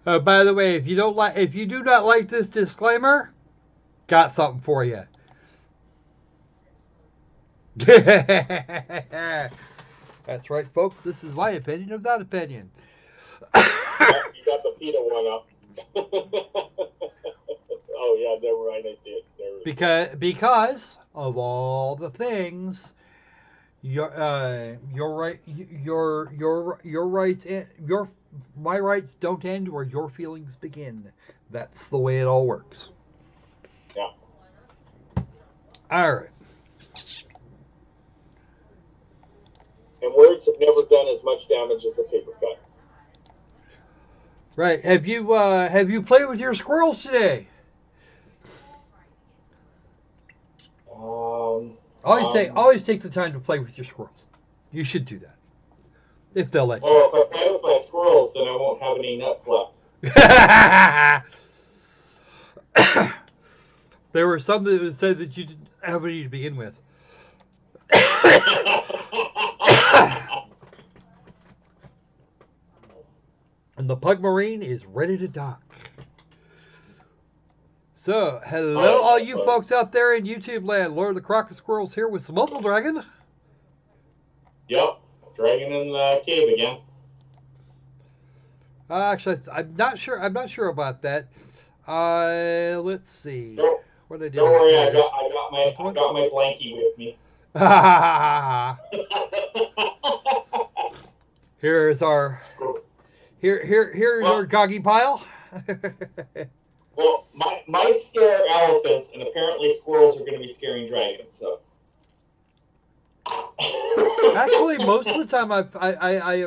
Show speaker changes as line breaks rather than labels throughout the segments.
By the way, if you do not like this disclaimer, got something for you. That's right, folks. This is my opinion of that opinion.
You got the PETA one up. Oh yeah, never mind. I see it.
Because of all the things, your right your rights your my rights don't end where your feelings begin. That's the way it all works.
Yeah.
All right.
And words have never done as much damage as a paper cut.
Right. Have you played with your squirrels today? Always take the time to play with your squirrels. You should do that if they'll let you.
Well, if I play with my squirrels, then I won't have any nuts left.
There were some that said that you didn't have any to begin with. And the Pug Marine is ready to dock. So, hello, all you folks out there in YouTube land. Lord of the Crocker Squirrels here with some Opal Dragon.
Yep, dragon in the cave again.
Actually, I'm not sure about that. Let's see.
What did I do? Don't worry, I got my blankie with me.
Here's our goggy pile.
Well, my scare elephants, and apparently squirrels are going to be scaring dragons. So,
actually, most of the time I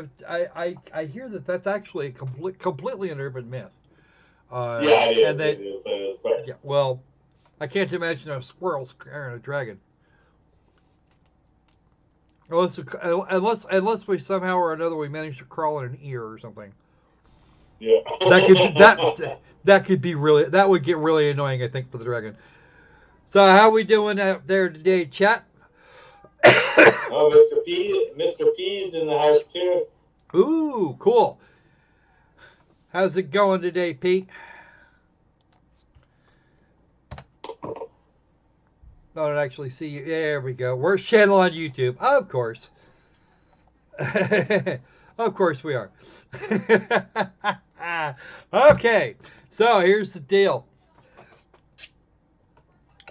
hear that's actually completely an urban myth.
Yeah, it is.
Yeah, well, I can't imagine a squirrel scaring a dragon. Unless we somehow or another we manage to crawl in an ear or something.
Yeah.
That would get really annoying, I think, for the dragon. So how we doing out there today, chat?
Oh, Mr. P's in the house too.
Ooh, cool. How's it going today, Pete? I don't actually see you. There we go. Worst channel on YouTube. Of course. Of course we are. Okay. So here's the deal.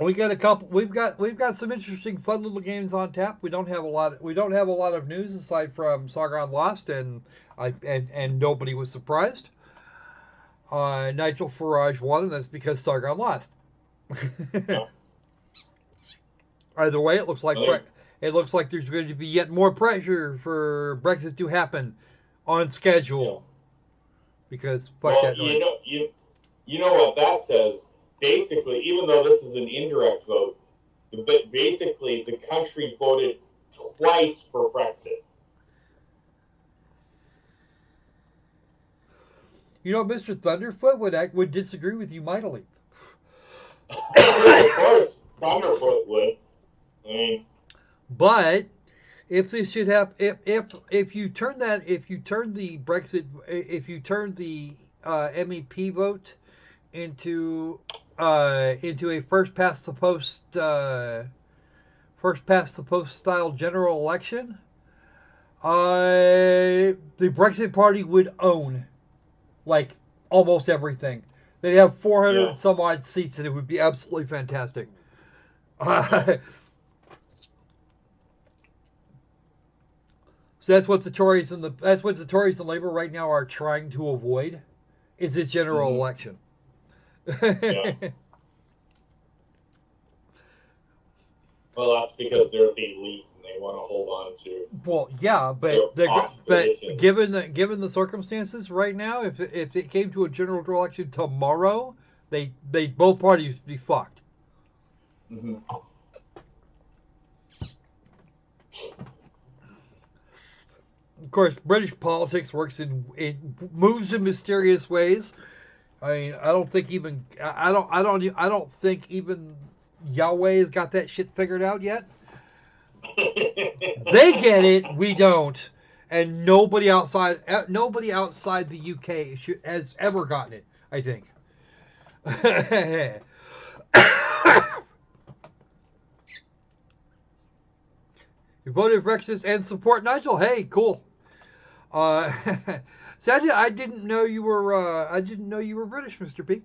We've got some interesting fun little games on tap. We don't have a lot of news aside from Sargon Lost and nobody was surprised. Nigel Farage won, and that's because Sargon lost. Either way, it looks like there's going to be yet more pressure for Brexit to happen on schedule. Because fuck that noise.
You know what that says? Basically, even though this is an indirect vote, basically the country voted twice for Brexit.
You know, Mr. Thunderfoot would disagree with you mightily.
Of course, Thunderfoot would. I mean,
but if this should have, if you turn the MEP vote into a first past the post style general election, the Brexit Party would own like almost everything. They'd have 400 some odd seats, and it would be absolutely fantastic. So that's what the Tories and Labour right now are trying to avoid, is a general election.
Yeah. Well, that's because they're the elites and they want to hold on to.
Well, yeah, but given the circumstances right now, if it came to a general election tomorrow, they both parties would be fucked.
Mm-hmm.
Of course, British politics moves in mysterious ways. I mean, I don't think even Yahweh has got that shit figured out yet. They get it, we don't, and nobody outside the UK has ever gotten it. I think. You voted for Brexit and support Nigel. Hey, cool. Uh, so I didn't know you were. I didn't know you were British, Mr. P.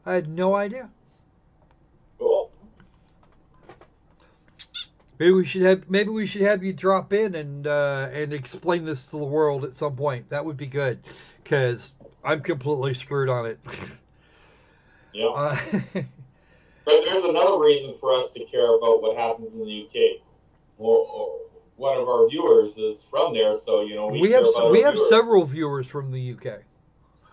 I had no idea.
Cool.
Maybe we should have you drop in and explain this to the world at some point. That would be good, because I'm completely screwed on it.
Yeah.
Uh,
But there's another reason for us to care about what happens in the UK. Well, one of our viewers is from there, so we care about our
we have
viewers.
several viewers from the UK.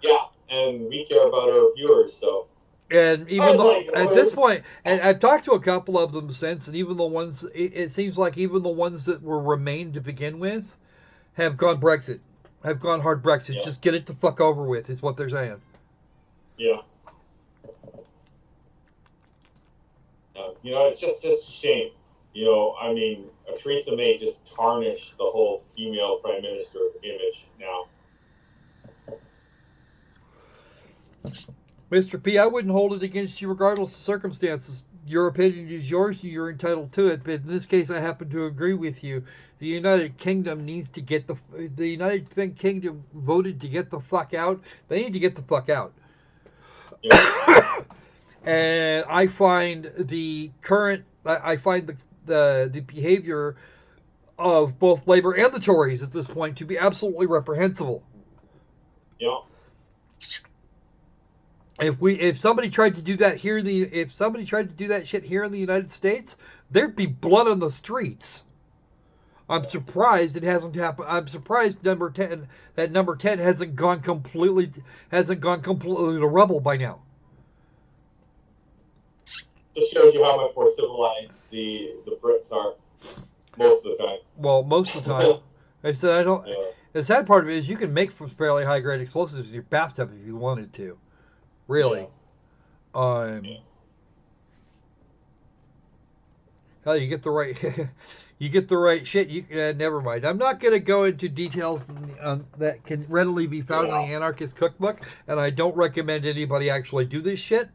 Yeah, and we care about our viewers, so.
And even though
Like,
at this point, and I've talked to a couple of them since, and even the ones, it seems like even the ones that were Remain to begin with, have gone Brexit, have gone hard Brexit.
Yeah.
Just get it the fuck over with, is what they're saying.
Yeah. It's just a shame. I mean, Theresa May just tarnished the whole female prime minister image now.
Mr. P, I wouldn't hold it against you regardless of circumstances. Your opinion is yours, and you're entitled to it. But in this case, I happen to agree with you. The United Kingdom needs to get the United Kingdom voted to get the fuck out. They need to get the fuck out.
Yeah.
And I find the behavior of both Labour and the Tories at this point to be absolutely reprehensible.
Yeah.
If somebody tried to do that if somebody tried to do that shit here in the United States, there'd be blood on the streets. I'm surprised it hasn't happened. I'm surprised number 10 hasn't gone completely to rubble by now.
Just shows you how much more civilized the Brits are most of the time.
Well, most of the time. I said I don't.
Yeah.
The sad part of it is you can make fairly high grade explosives in your bathtub if you wanted to. Really.
Yeah.
Hell, you get the right shit. Never mind. I'm not going to go into details that can readily be found in the Anarchist Cookbook, and I don't recommend anybody actually do this shit.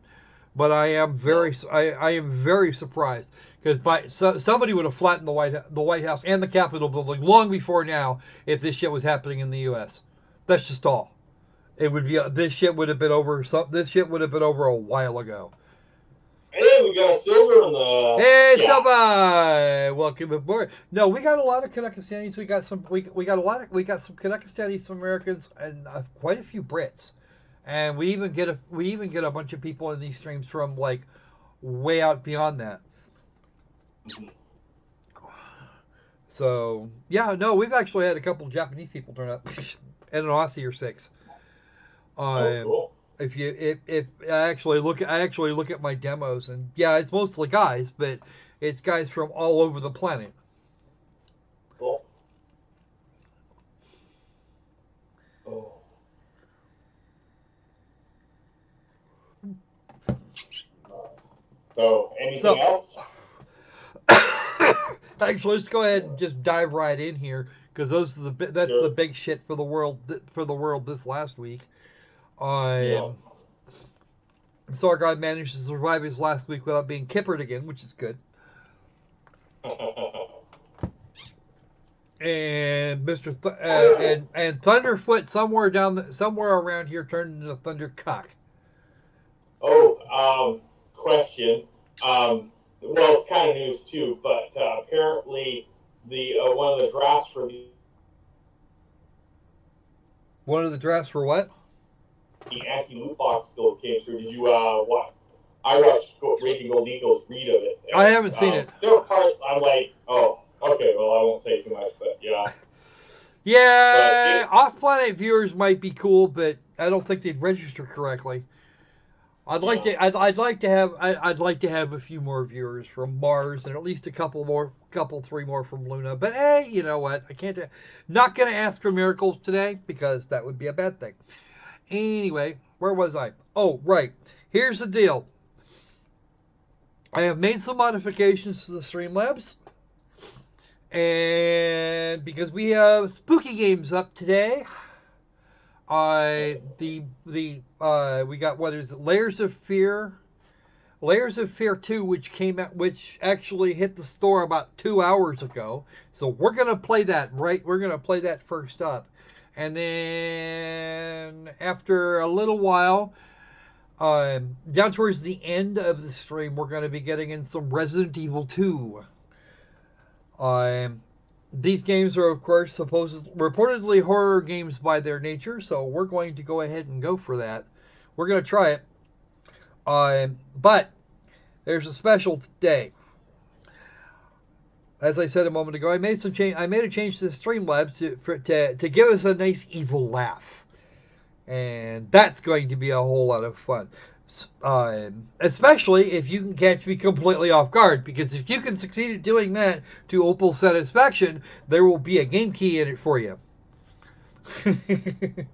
But I am very surprised, because somebody would have flattened the White House and the Capitol building long before now if this shit was happening in the U.S. That's just all. It would be this shit would have been over. This shit would have been over a while ago.
Hey, we got a silver in the.
Hey, Silver! Welcome aboard. No, we got a lot of Kanakastanis. We got some Kanakastanis, some Americans, and quite a few Brits. And we even get a bunch of people in these streams from like way out beyond that. So yeah, no, we've actually had a couple of Japanese people turn up, and an Aussie or 6.
Cool.
If I actually look at my demos, and yeah, it's mostly guys, but it's guys from all over the planet.
Cool. Oh. So, anything else?
Actually, let's go ahead and just dive right in here, because that's the big shit for the world this last week. Sargon managed to survive his last week without being kippered again, which is good. And and Thunderfoot somewhere around here turned into Thundercock.
Oh, question. Well, it's kind of news too, but apparently the one of the drafts for the.
One of the drafts for what?
The anti-loot box bill came through. Did you what? I watched Raging Gold Eagles read of it. And,
I haven't seen it.
There were parts I'm like, oh, okay, well, I won't say too much, but yeah.
Yeah, off-planet viewers might be cool, but I don't think they'd register correctly. I'd like to have a few more viewers from Mars and at least a couple, 3 more from Luna. But hey, you know what? Not gonna ask for miracles today, because that would be a bad thing. Anyway, where was I? Oh, right. Here's the deal. I have made some modifications to the Streamlabs, And because we have spooky games up today, we got what is it? Layers of Fear 2, which actually hit the store about 2 hours ago. So we're gonna play that We're gonna play that first up, and then after a little while, down towards the end of the stream, we're gonna be getting in some Resident Evil 2. These games are, of course, reportedly horror games by their nature, so we're going to go ahead and go for that. We're going to try it. But there's a special today. As I said a moment ago, I made a change to the Streamlabs to give us a nice evil laugh, and that's going to be a whole lot of fun. Especially if you can catch me completely off guard, because if you can succeed at doing that to Opal's satisfaction, there will be a game key in it for you. And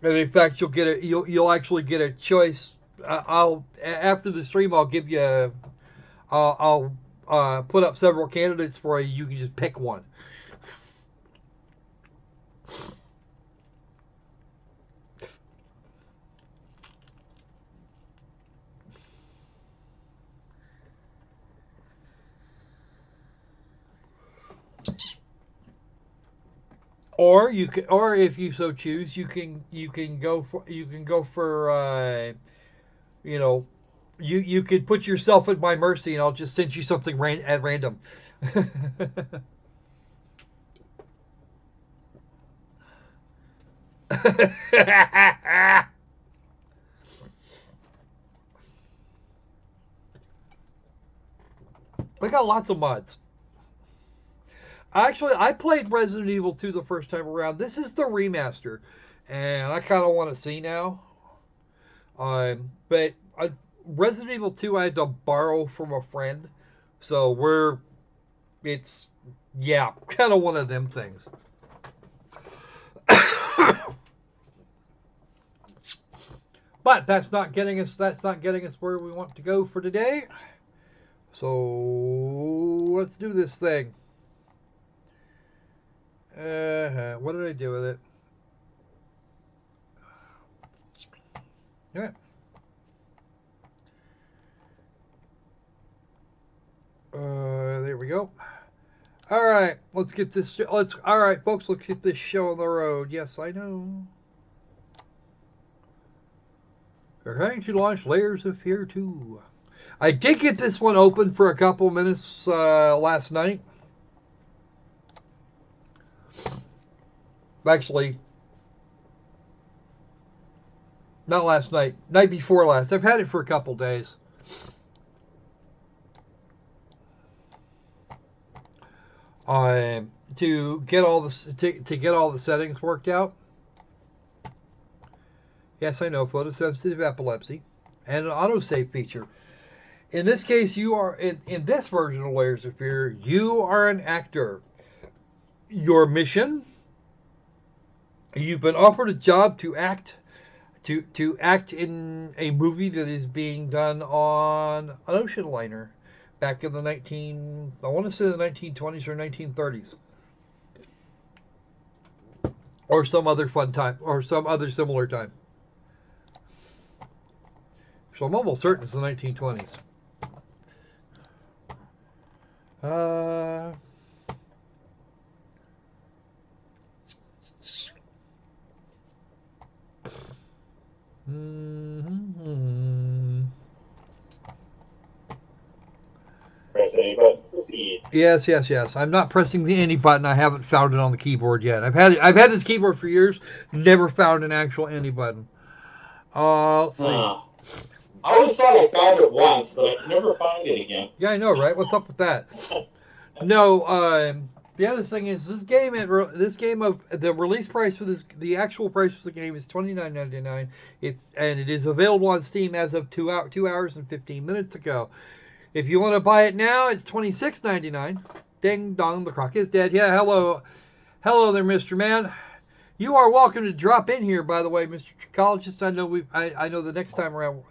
in fact, you'll actually get a choice. After the stream, I'll give you I'll put up several candidates for you. You can just pick one. Or if you so choose, you can go for you could put yourself at my mercy, and I'll just send you something at random. We got lots of mods. Actually, I played Resident Evil 2 the first time around. This is the remaster, and I kind of want to see now. But Resident Evil 2 I had to borrow from a friend, so it's kind of one of them things. But that's not getting us where we want to go for today. So let's do this thing. What did I do with it? Yeah. There we go. All right, let's get this. All right, folks, let's get this show on the road. Yes, I know. We're trying to launch Layers of Fear 2. I did get this one open for a couple minutes last night. Actually, not last night. Night before last. I've had it for a couple days. To get all the settings worked out. Yes, I know, photosensitive epilepsy, and an autosave feature. In this case, you are in this version of Layers of Fear, you are an actor. Your mission: you've been offered a job to act in a movie that is being done on an ocean liner back in the 1920s or 1930s. Or some other fun time, or some other similar time. So I'm almost certain it's the 1920s.
Press any button. Proceed.
Yes. I'm not pressing the any button. I haven't found it on the keyboard yet. I've had this keyboard for years. Never found an actual any button. Let's see.
I always thought I found it once, but I can never find it again.
Yeah, I know, right? What's up with that? No, the other thing is the release price for the actual price for the game is $29.99. And it is available on Steam as of 2 hours and 15 minutes ago. If you want to buy it now, it's $26.99. Ding dong, the croc is dead. Yeah, hello there, Mr. Man. You are welcome to drop in here, by the way, Mr. Trichologist. I know the next time around,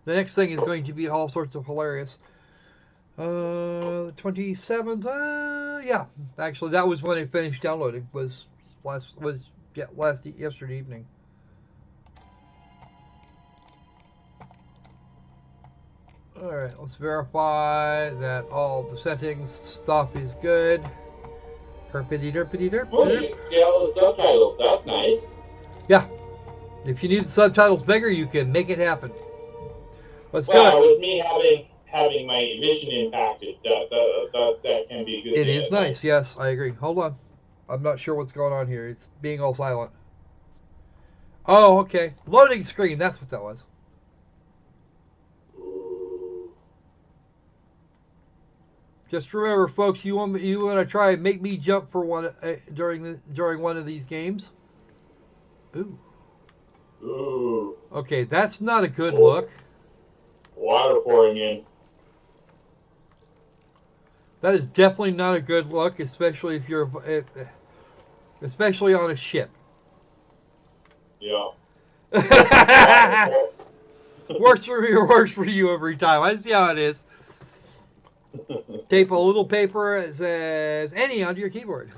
the next thing is going to be all sorts of hilarious. The 27th. Yeah. Actually, that was when I finished downloading. Yesterday evening. All right. Let's verify that all the settings stuff is good. Herpity derpity derp.
Oh, you can see all the subtitles. That's nice.
Yeah. If you need the subtitles bigger, you can make it happen. Let's do
Well,
it.
with me having my vision impacted, that can be a good
It
thing
is
at night.
nice. Yes, I agree. Hold on. I'm not sure what's going on here. It's being all silent. Oh, okay. Loading screen. That's what that was. Just remember, folks, you want to try and make me jump for one during one of these games. Ooh.
Ooh.
Okay, that's not a good look.
Water pouring in.
That is definitely not a good look, especially especially on a ship.
Yeah.
Works for me or works for you every time. I see how it is. Tape a little paper that says any onto your keyboard.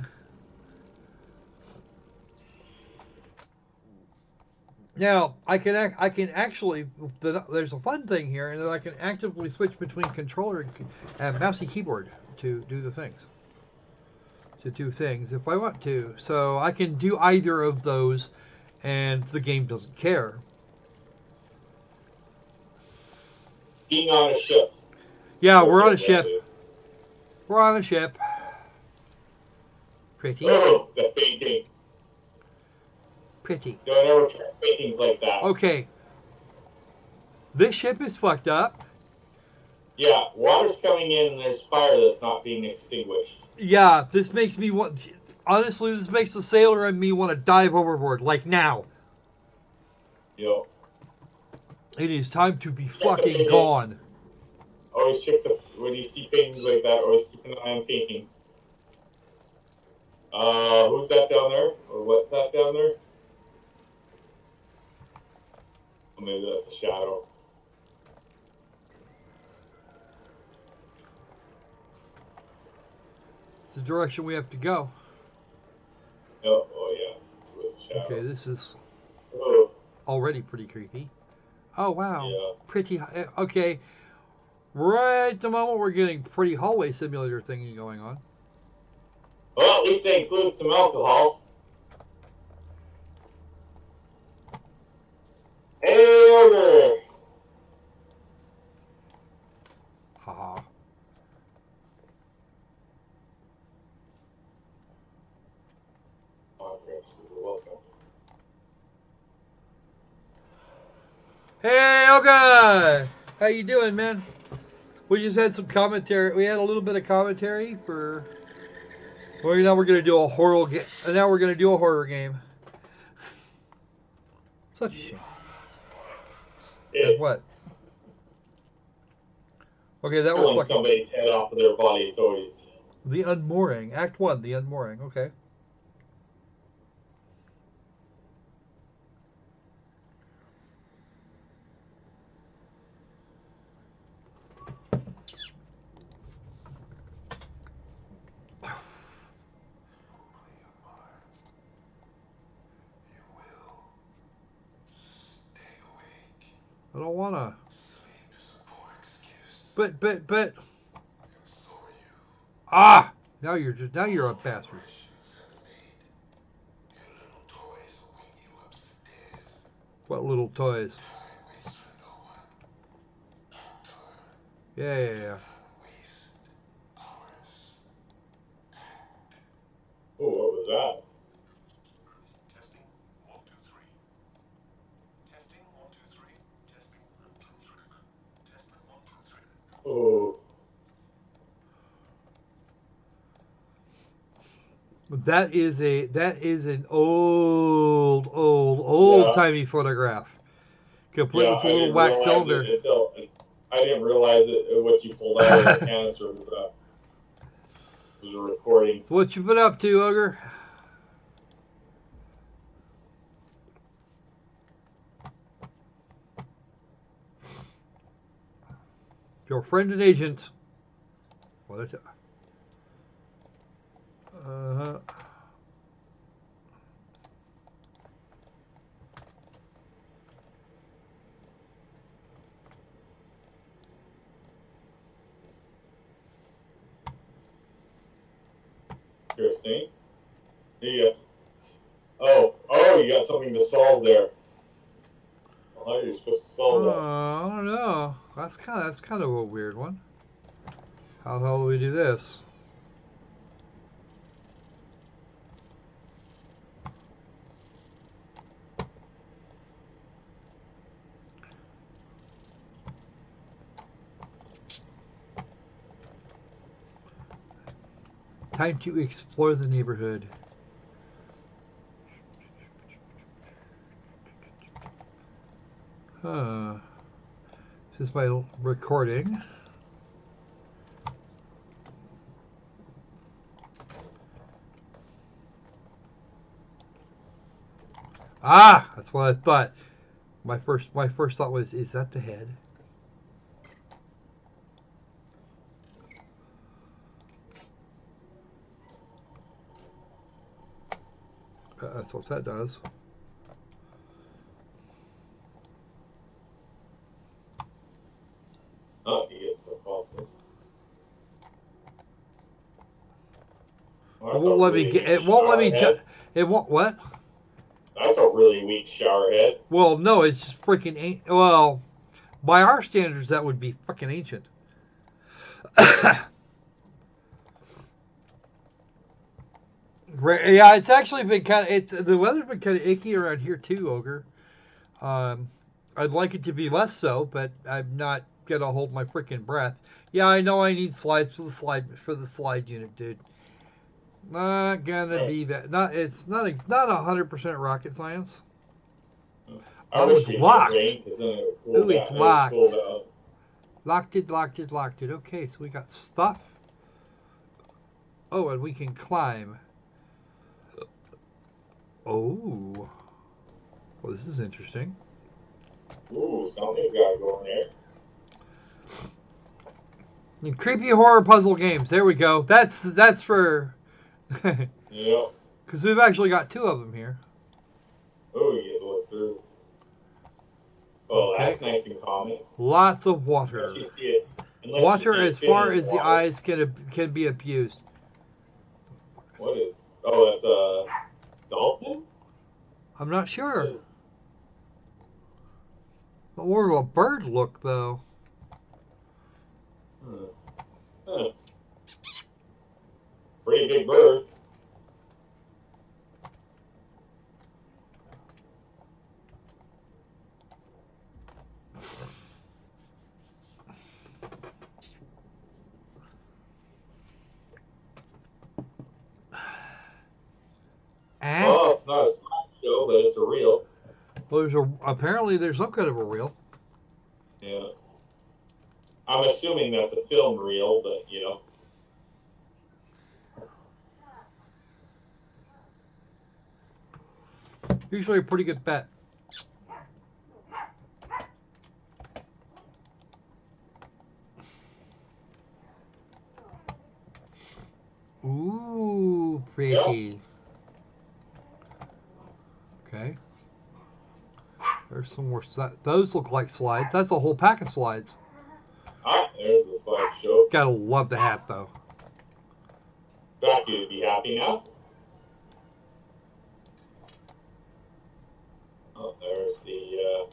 Now I can actually there's a fun thing here, and that I can actively switch between controller and mousey keyboard to do the things. To do things if I want to, so I can do either of those, and the game doesn't care.
Being on a ship.
Yeah, we're on a ship. We're on a ship. Pretty.
Oh, the painting.
Pretty.
Don't ever try paintings like that.
Okay. This ship is fucked up.
Yeah, water's coming in and there's fire that's not being extinguished.
Yeah, this makes me want. Honestly, this makes the sailor and me want to dive overboard, like now.
Yep.
It is time to be fucking gone.
Always check when you see paintings like that, always keep an eye on paintings. Who's that down there? Or what's that down there? Oh, maybe that's a shadow.
It's the direction we have to go.
Oh yeah. It's a shadow.
Okay, this is
Oh.
already pretty creepy. Oh wow.
Yeah.
Pretty. Okay. Right at the moment, we're getting pretty hallway simulator thingy going on.
Well, at least they include some alcohol. Hey, Ogre!
Haha.
Welcome.
Hey, okay. How you doing, man? We just had some commentary. We had a little bit of commentary for. Well, now we're gonna do a horror game. Now we're gonna do a horror game. Such a shame.
Yeah.
What? Okay, that was
Pulling
fucking.
somebody's head off of their body is always.
The Unmooring, Act 1, The Unmooring. Okay. I don't wanna. But. Ah! Now you're a bastard. What little toys? Yeah.
Oh, what was that?
Testing 1 2 3. Testing 1 2 3. Testing 1 2 3. Testing 1 2 3.
Oh.
That is an old
Yeah.
timey photograph. Complete
Yeah,
with a
I
little
didn't
wax
realize
cylinder.
it until I didn't realize it what you pulled out of the canister was a recording.
So what you been up to, Ogre? Your friend and agent. What is it? Uh-huh.
Interesting. Here you go. Oh, you got something to solve there. How are you supposed to solve that?
I don't know. That's kind of a weird one. How the hell do we do this? Time to explore the neighborhood. Huh. This is my recording. Ah, that's what I thought. My first thought was, is that the head? That's what that does.
Oh, you get the faucet.
It won't let me get. It won't let me. It won't what?
That's a really weak shower head.
Well, no, it's just freaking. Well, by our standards, that would be fucking ancient. Yeah, it's actually been kind of. The weather's been kind of icky around here too, Ogre. I'd like it to be less so, but I'm not gonna hold my freaking breath. Yeah, I know I need slides for the slide unit, dude. Not gonna be that. Not it's not 100% rocket science.
I
Oh,
wish
it's
we'd
locked.
get rain because then it would cool
Ooh,
down.
it's locked.
Cool down.
Locked it. Okay, so we got stuff. Oh, and we can climb. Oh. Well, this is interesting.
Ooh, something's got to go in there.
And creepy horror puzzle games. There we go. That's for.
Yeah.
Because we've actually got 2 of them here.
Oh, you get to look through. Oh,
Okay.
that's nice and calming.
Lots of water.
Unless you see it.
Water as far as the eyes can be abused.
What is? Oh, that's a dolphin?
I'm not sure. More of a bird look, though.
Huh. Pretty big bird. Well, it's not a slideshow, but it's a reel.
Well, apparently there's some kind of a reel.
Yeah. I'm assuming that's a film reel, but you know.
Usually a pretty good bet. Ooh, pretty. Okay. There's some more. Those look like slides. That's a whole pack of slides.
Ah, there's the slideshow.
Gotta love the hat, though.
Becky would be happy now. Oh, there's the.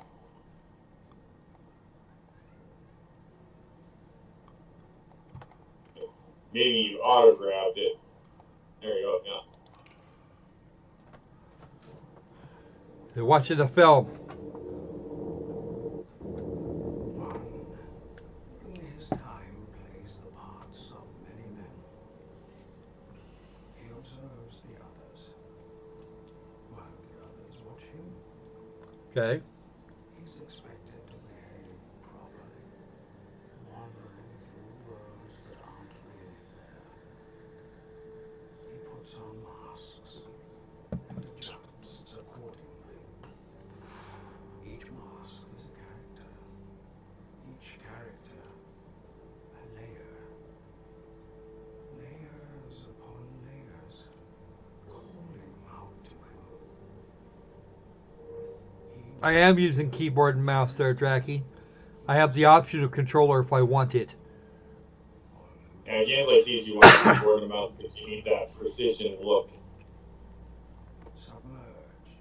Maybe you autographed it. There you go. Yeah.
They're watching the film.
One in his time plays the parts of many men. He observes the others, while the others watch him.
Okay.
He's expected to behave properly, wandering through worlds that aren't really there. He puts on masks and adjusts accordingly. Each mask is a character. Each character a layer.
I am using keyboard and mouse there, Dracky. I have the option of controller if I want it.
And games like these, you want a keyboard and a mouse because you need that precision look.
Submerged,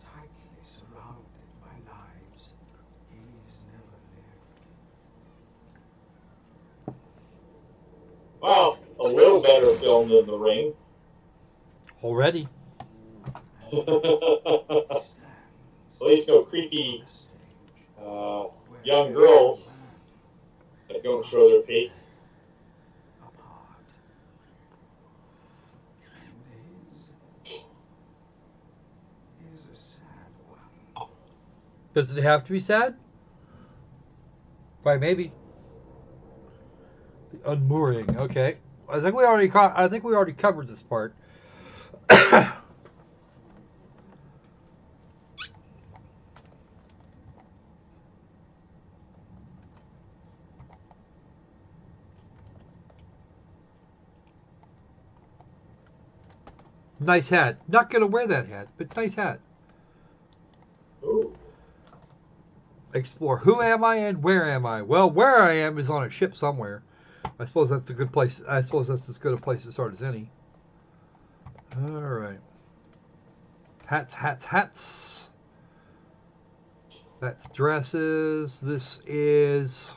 tightly surrounded by lives he's never lived.
Well, a little better film than The Ring.
Already.
At least no creepy young girls that don't show their face.
Apart. And his is a sad one.
Does it have to be sad? Why, maybe. The unmooring. Okay. I think we already covered this part. Nice hat. Not gonna wear that hat, but nice hat.
Ooh.
Explore. Who am I and where am I? Well, where I am is on a ship somewhere. I suppose that's a good place. I suppose that's as good a place to start as any. All right. Hats, hats, hats. That's dresses. This is.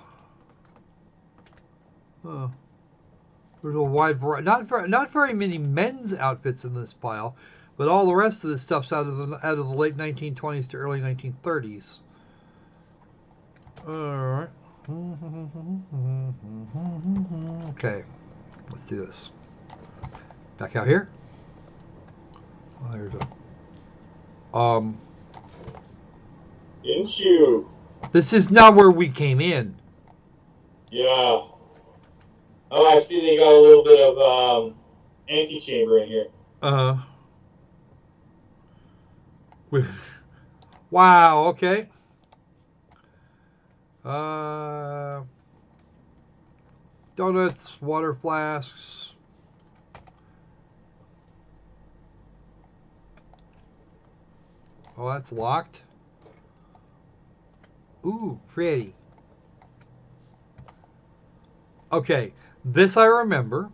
Oh. There's a wide variety. Not very many men's outfits in this pile, but all the rest of this stuff's out of the late 1920s to early 1930s. All right. Okay. Let's do this. Back out here. Oh, there's a.
Didn't you?
This is not where we came in.
Yeah. Oh, I see they got a little bit of antechamber in here.
Wow, okay. Donuts, water flasks. Oh, that's locked. Ooh, pretty. Okay, this I remember.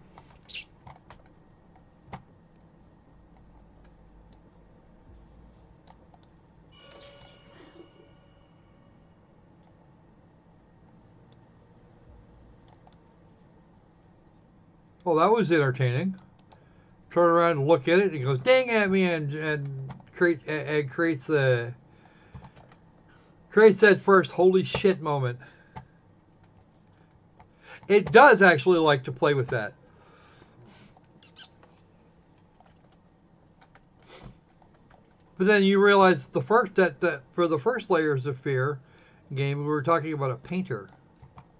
Well, that was entertaining. Turn around and look at it, and he goes, "Dang at me!" and creates that first holy shit moment. It does actually like to play with that. But then you realize that for the first Layers of Fear game, we were talking about a painter.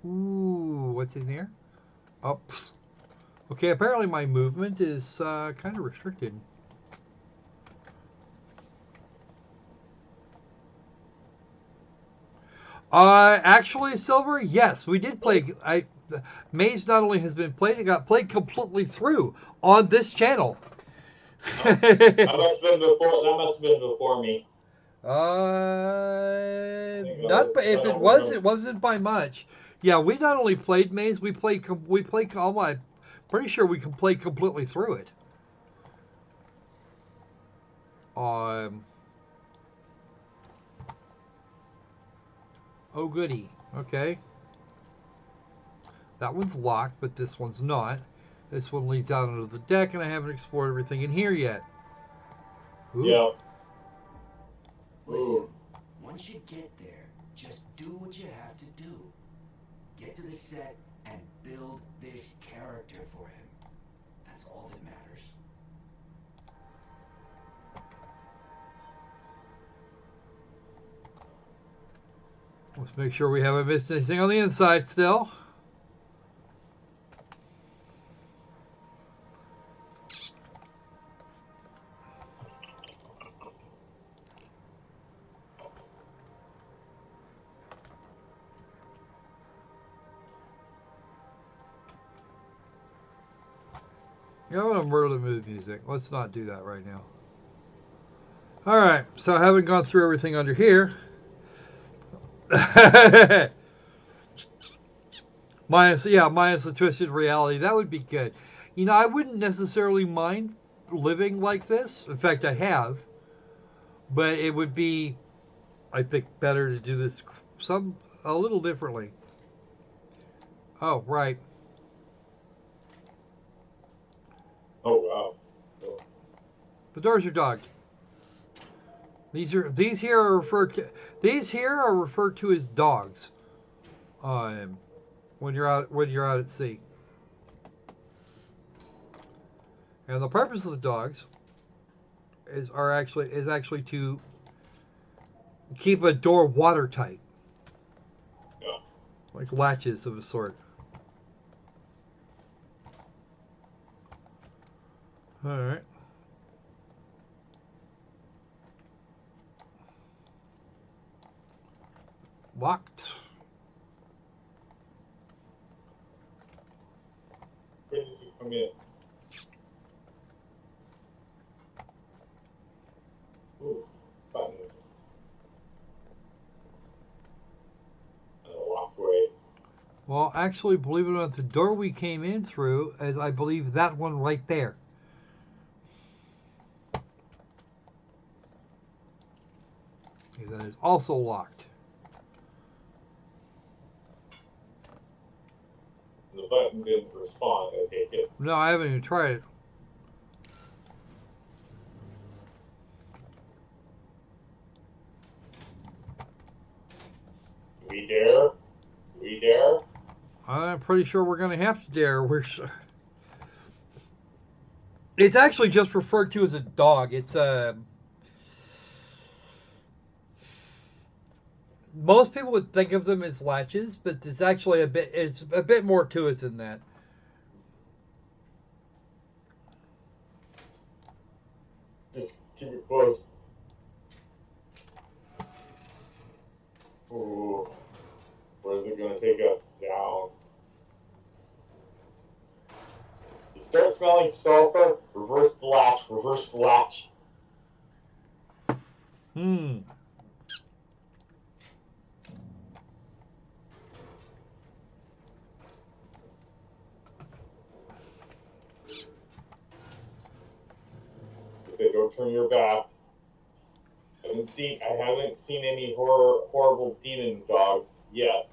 Ooh, what's in here? Oops. Okay, apparently my movement is kind of restricted. Actually, Silver, yes, we did play. Maze not only has been played, it got played completely through on this channel.
Oh, that must have been before me.
Not if it was, it wasn't by much. Yeah, we not only played Maze, we played. Oh, I'm pretty sure we can play completely through it. Oh goody. Okay. That one's locked, but this one's not. This one leads out onto the deck, and I haven't explored everything in here yet. Ooh.
Yeah.
Listen, once you get there, just do what you have to do. Get to the set and build this character for him. That's all that matters.
Let's make sure we haven't missed anything on the inside still. Yeah, I want to murder the mood music. Let's not do that right now. All right, so I haven't gone through everything under here. minus the twisted reality. That would be good. You know, I wouldn't necessarily mind living like this. In fact, I have, but it would be, I think, better to do this a little differently. Oh, right.
Oh wow. Cool.
The doors are dogged. These here are referred to as dogs. When you're out at sea. And the purpose of the dogs is actually to keep a door watertight,
Yeah.
like latches of a sort. All right. Locked.
Where did you come in? Ooh, buttons. And a walkway.
Well, actually, believe it or not, the door we came in through is, I believe, that one right there. Okay, that is also locked.
The button didn't respond, I take it.
No, I haven't even tried it.
Do we dare? Do we dare?
I'm pretty sure we're going to have to dare. It's actually just referred to as a dog. It's most people would think of them as latches, but it's actually it's a bit more to it than that.
Just keep it close. Ooh. Where is it going to take us? Down. You start smelling sulfur, reverse the latch, reverse the latch.
Hmm.
I say, don't turn your back. I haven't seen any horrible demon dogs yet.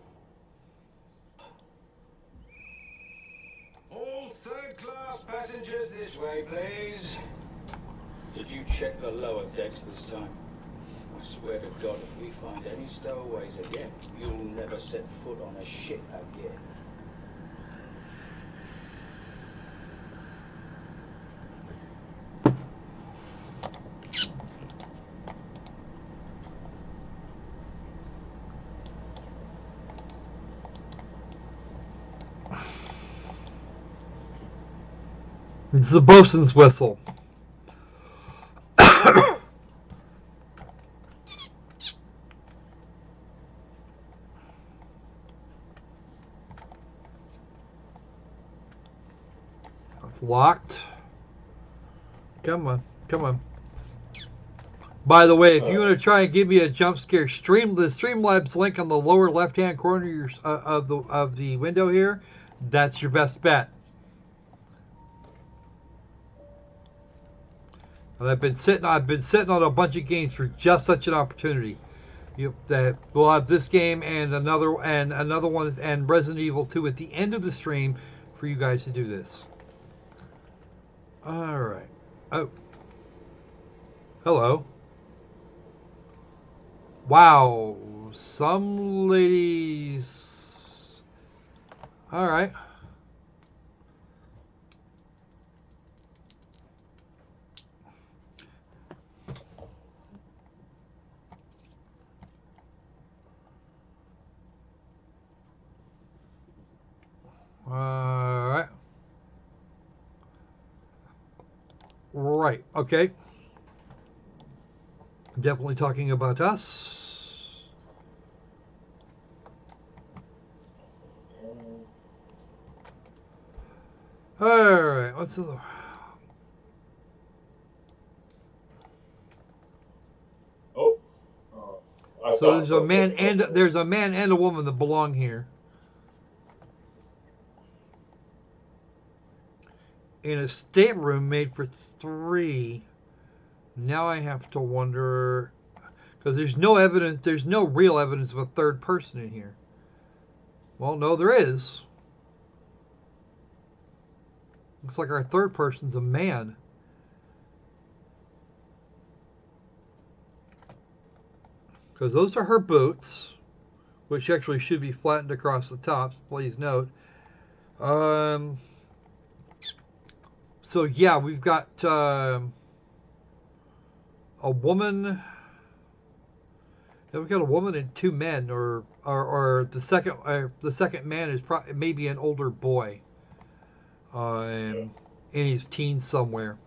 All third-class passengers this way, please.
Did you check the lower decks this time? I swear to God, if we find any stowaways again, you'll never set foot on a ship again.
It's the bosun's whistle. It's locked. Come on, come on. By the way, if you want to try and give me a jump scare, the Streamlabs link on the lower left-hand corner of the window here. That's your best bet. And I've been sitting on a bunch of games for just such an opportunity. We'll have this game and another one and Resident Evil 2 at the end of the stream for you guys to do this. All right. Oh. Hello. Wow. Some ladies. All right. All right. Right. Okay. Definitely talking about us. All right. What's the? So there's a man and a woman that belong here. In a stateroom made for 3. Now I have to wonder, because there's no real evidence of a third person in here. Well, no, there is. Looks like our third person's a man. Because those are her boots, which actually should be flattened across the tops, please note. So yeah, we've got a woman. Yeah, we've got a woman and 2 men, or the second man is maybe an older boy, in his teens somewhere.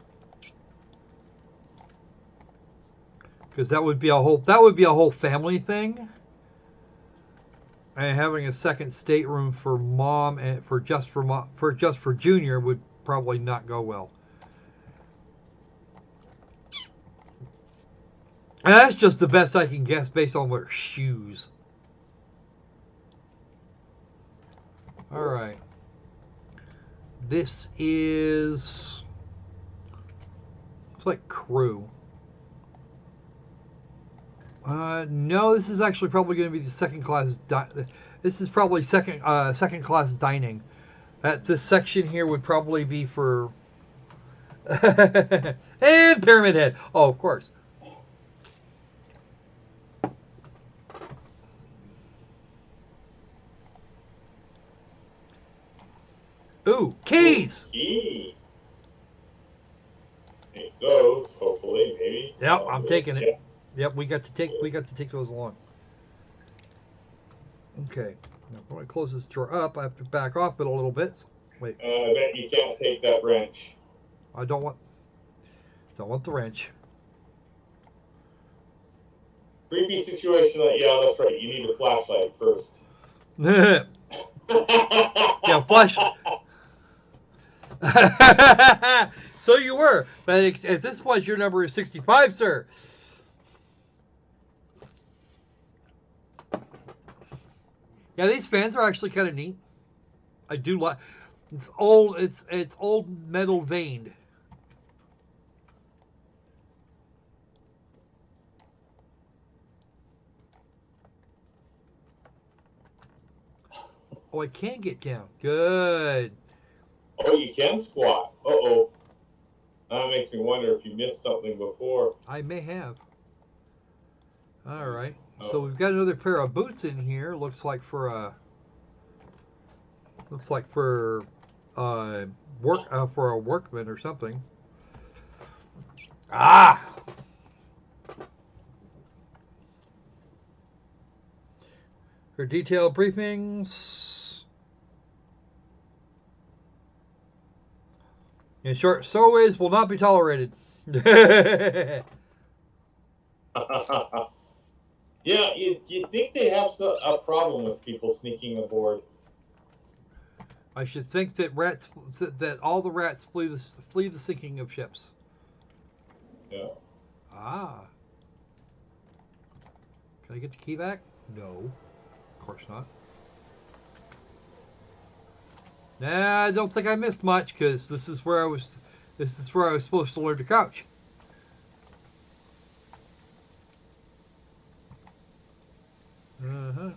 Because that would be a whole family thing. And having a second stateroom for mom and for Junior would probably not go well. And that's just the best I can guess based on their shoes. All right. This is looks like crew. No, this is actually probably going to be the second class. This is probably second class dining. This section here would probably be for and Pyramid Head. Oh, of course. Ooh, keys.
Key. There it goes. Hopefully, maybe.
Yep, I'm taking it. Yep, we got to take those along. Okay, now when I close this drawer up, I have to back off it a little bit. Wait.
I bet you can't take that wrench.
I don't want the wrench.
Creepy situation. Yeah, that's right. You need a flashlight first.
Yeah, flash. So you were, but at this point, your number is 65, sir. Yeah, these fans are actually kind of neat. I do like. It's old. It's old metal veined. Oh, I can get down. Good.
Oh, you can squat. Uh-oh. That makes me wonder if you missed something before.
I may have. All right.
Oh.
So we've got another pair of boots in here. Looks like for a workman or something. Ah. For detailed briefings. In short, stowaways will not be tolerated.
Yeah, you'd think they have a problem with people sneaking aboard.
I should think that all the rats flee the sinking of ships.
Yeah.
Ah. Can I get the key back? No. Of course not. Nah, I don't think I missed much because this is where I was supposed to learn to crouch. Uh-huh.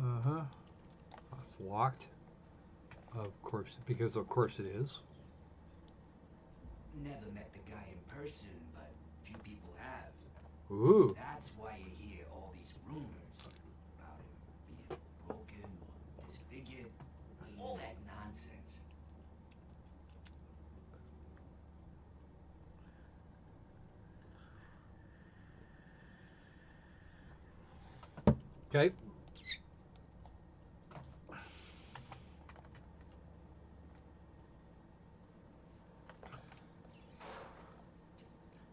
Uh-huh. It's locked. Of course, because of course it is.
Never met the guy in person, but few people have.
Ooh.
That's why you hear all these rumors about him being broken or disfigured. All that nonsense.
Okay.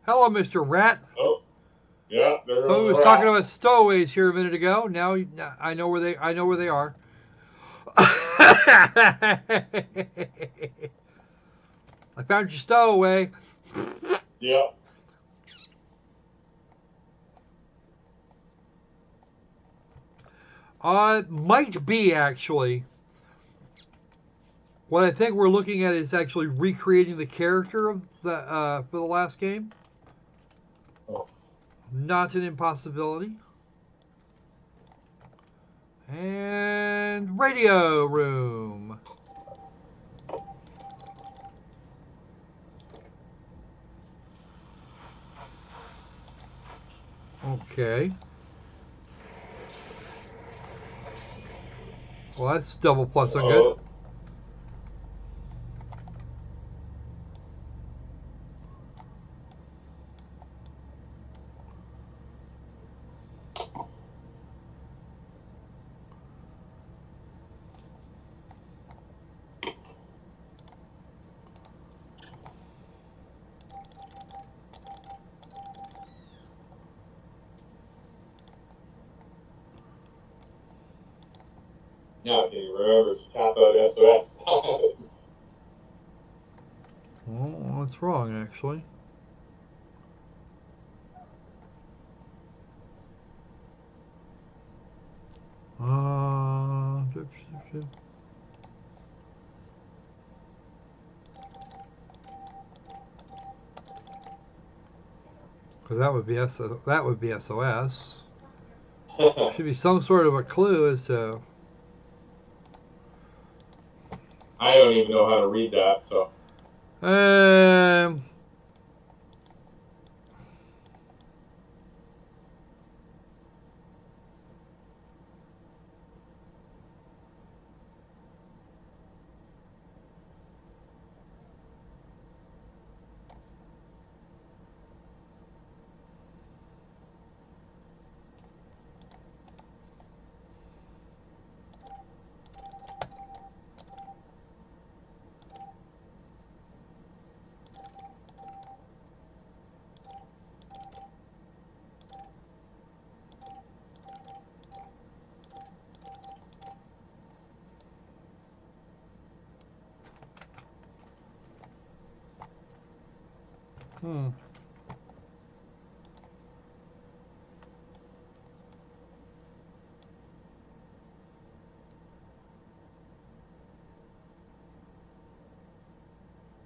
Hello, Mr. Rat.
Oh, yeah. There
So we
goes
was
the
talking
rat.
about stowaways here a minute ago. Now I know where they are. I found your stowaway.
Yeah.
Might be actually. What I think we're looking at is actually recreating the character of the for the last game.
Oh.
Not an impossibility. And radio room. Okay. Well, that's double plus on good.
Oh. Now, can you remember to tap out SOS?
Oh, that's wrong, actually. Because that would be SOS. Should be some sort of a clue as to.
I don't even know how to read that, so.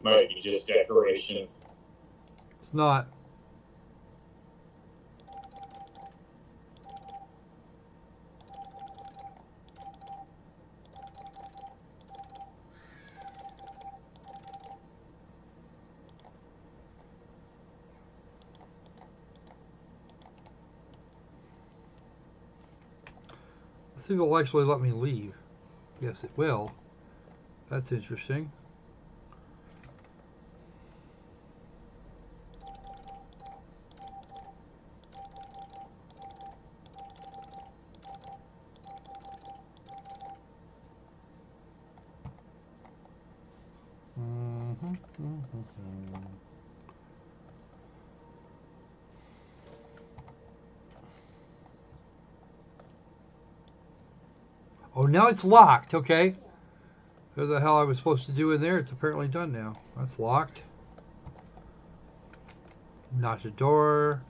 Might be just decoration.
It's not. Let's see if it'll actually let me leave. Yes, it will. That's interesting. Oh, now it's locked. Okay. What the hell I was supposed to do in there? It's apparently done now. That's locked. Not the door.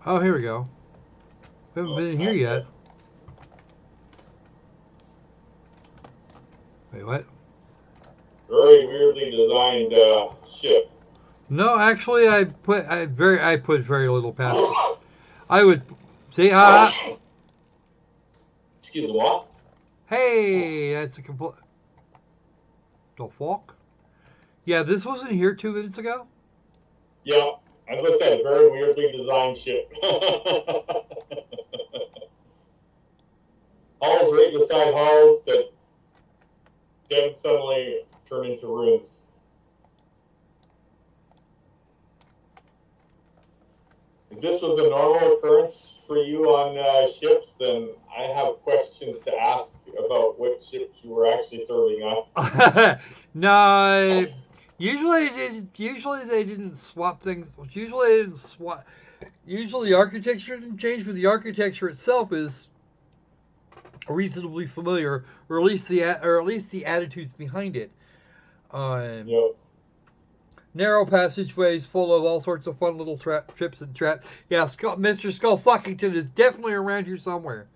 Oh, here we go. We haven't been in here yet. Wait, what?
Very weirdly designed ship.
No, actually, I put very little past it. I would see.
Excuse me, what?
Hey, that's a complete. The fuck? Yeah, this wasn't here 2 minutes ago.
Yeah, as I said, very weirdly designed ship. Halls right beside halls that then suddenly turn into rooms. If this was a normal occurrence for you on ships, then I have questions to ask about what ships you were actually serving on.
No, Usually they didn't swap things. Usually they didn't swap. Usually the architecture didn't change, but the architecture itself is reasonably familiar, or at least the attitudes behind it.
Yep.
Narrow passageways full of all sorts of fun little trips and traps. Yeah, Mr. Skull Fuckington is definitely around here somewhere.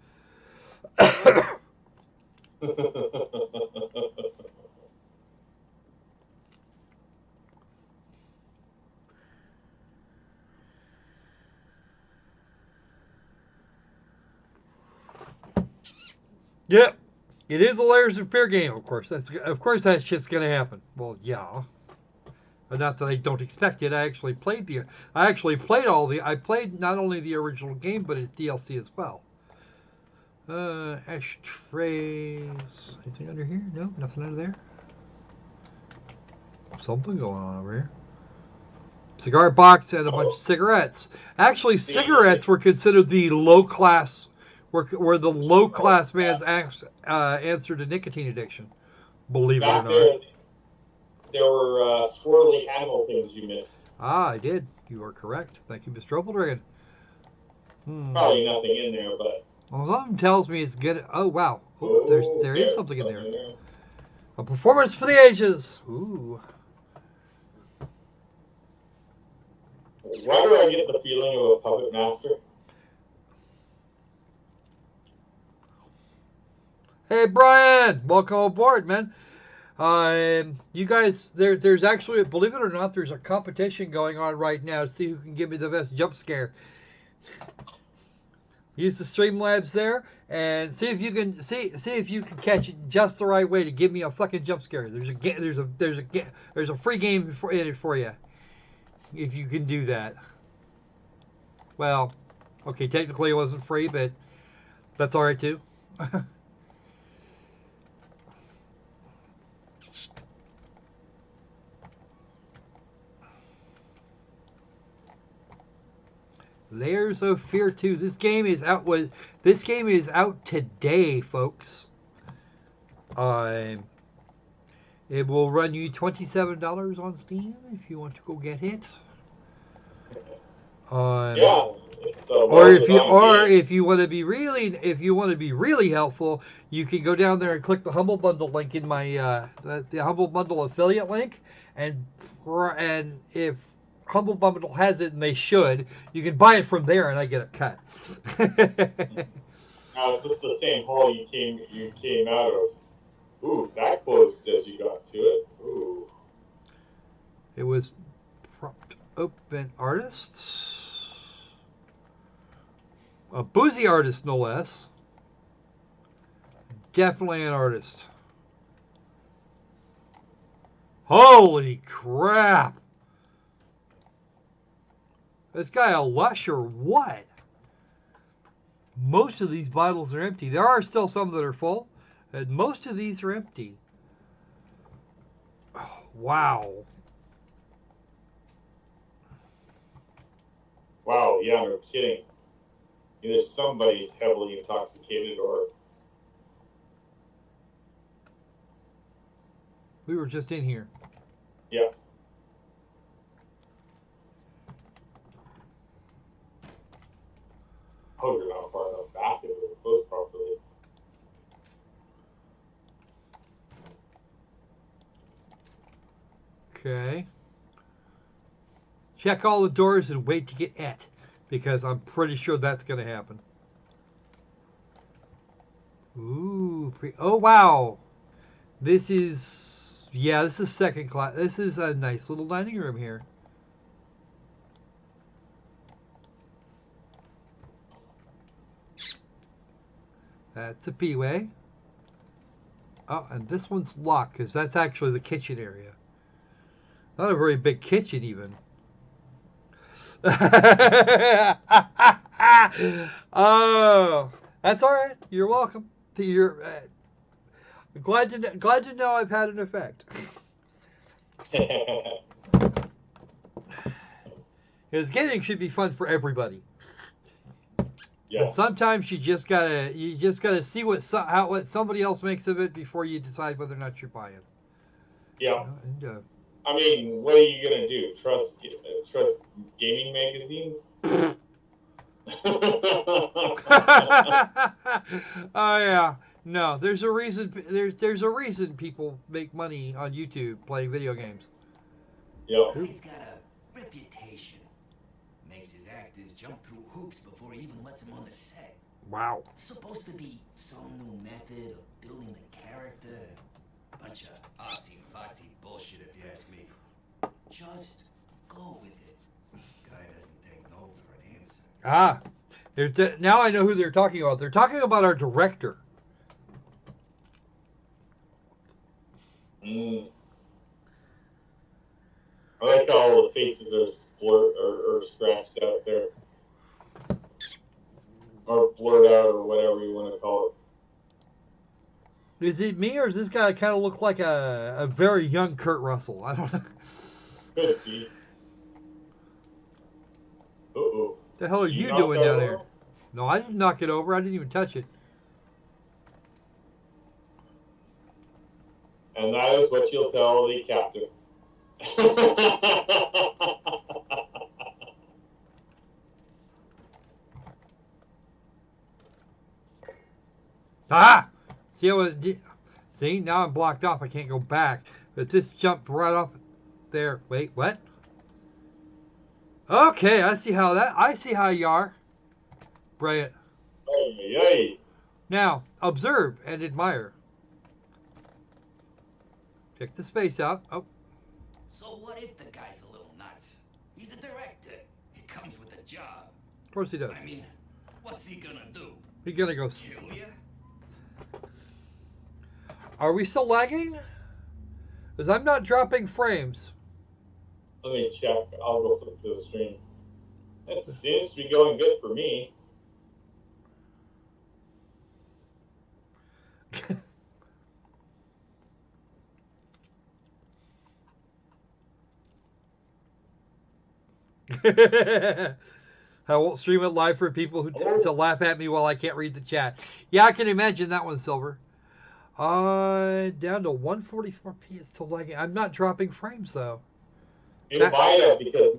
Yep, it is a Layers of Fear game. Of course, that shit's gonna happen. Well, yeah. Not that I don't expect it. I actually played I played not only the original game, but its DLC as well. Ashtrays. Anything under here? No, nothing under there. Something going on over here. Cigar box and a bunch of cigarettes. Actually, cigarettes were considered the low class, were the low class man's answer to nicotine addiction. Believe it or not.
There were swirly handle things you missed.
Ah, I did. You are correct. Thank you, Mr. Opal Dragon.
Probably nothing in there, but.
Well, something tells me it's good. Oh wow, there is something in there. A performance for the ages. Ooh.
Why do I get the feeling of a puppet master?
Hey Brian, welcome aboard, man. You guys, there's actually, believe it or not, there's a competition going on right now to see who can give me the best jump scare. Use the Streamlabs there and see if you can catch it just the right way to give me a fucking jump scare. There's a free game in it for you if you can do that. Well, okay, technically it wasn't free, but that's all right too. Layers of Fear 2. This game is out today, folks. It will run you $27 on Steam if you want to go get it.
Yeah.
Or if you want to be really helpful, you can go down there and click the Humble Bundle link in my the Humble Bundle affiliate link, and if Humble Bundle has it, and they should, you can buy it from there, and I get a cut.
Now, is this the same hall you came out of? Ooh, that closed as you got to it. Ooh.
It was propped open artists. A boozy artist, no less. Definitely an artist. Holy crap! This guy a lush or what? Most of these bottles are empty. There are still some that are full, and most of these are empty. Oh, wow.
Wow, yeah, no kidding. Either somebody's heavily intoxicated or...
We were just in here.
Yeah. Oh, you're not far enough back if it closed properly.
Okay. Check all the doors and wait to get at, because I'm pretty sure that's going to happen. Ooh. Oh, wow. This is second class. This is a nice little dining room here. That's a P-way. Oh, and this one's locked because that's actually the kitchen area. Not a very big kitchen, even. Oh, that's all right. You're welcome. You're glad to know I've had an effect. Because gaming should be fun for everybody.
Yes.
And sometimes you just gotta see what somebody else makes of it before you decide whether or not you're buying.
Yeah.
And,
I mean, what are you gonna do? Trust gaming magazines?
Oh yeah. No, there's a reason. There's a reason people make money on YouTube playing video games.
Yeah.
Guy's got a reputation. Makes his actors jump through hoops before he even lets them on the set.
Wow.
It's supposed to be some new method of building the character. Bunch of artsy-fartsy bullshit, if you ask me. Just go with it. Guy doesn't take no for an answer.
Ah, now I know who they're talking about. They're talking about our director.
Mm. I like how all the faces are blurred or scratched out there. Or blurred out, or whatever you want to call it.
Is it me, or does this guy kind of look like a very young Kurt Russell? I don't know.
Could be. Uh-oh.
The hell are
Did
you
knock
doing
that
down
over?
there? No, I didn't knock it over. I didn't even touch it.
And that is what you'll tell the captain.
Ah! See how it did? See, now I'm blocked off. I can't go back. But this jumped right off there. Wait, what? Okay, I see how you are. Brilliant.
Ay, ay.
Now, observe and admire. Check the space out. Oh,
So what if the guy's a little nuts? He's a director. It comes with the job.
of course he does.
I mean, what's he gonna do?
He's gonna go.
Kill ya?
Are we still lagging? Because I'm not dropping frames.
Let me check. I'll go flip to the stream. It seems to be going good for me.
I won't stream it live for people who to laugh at me while I can't read the chat. Yeah, I can imagine that one, Silver. Down to 144p. It's still lagging. I'm not dropping frames though.
It might have, because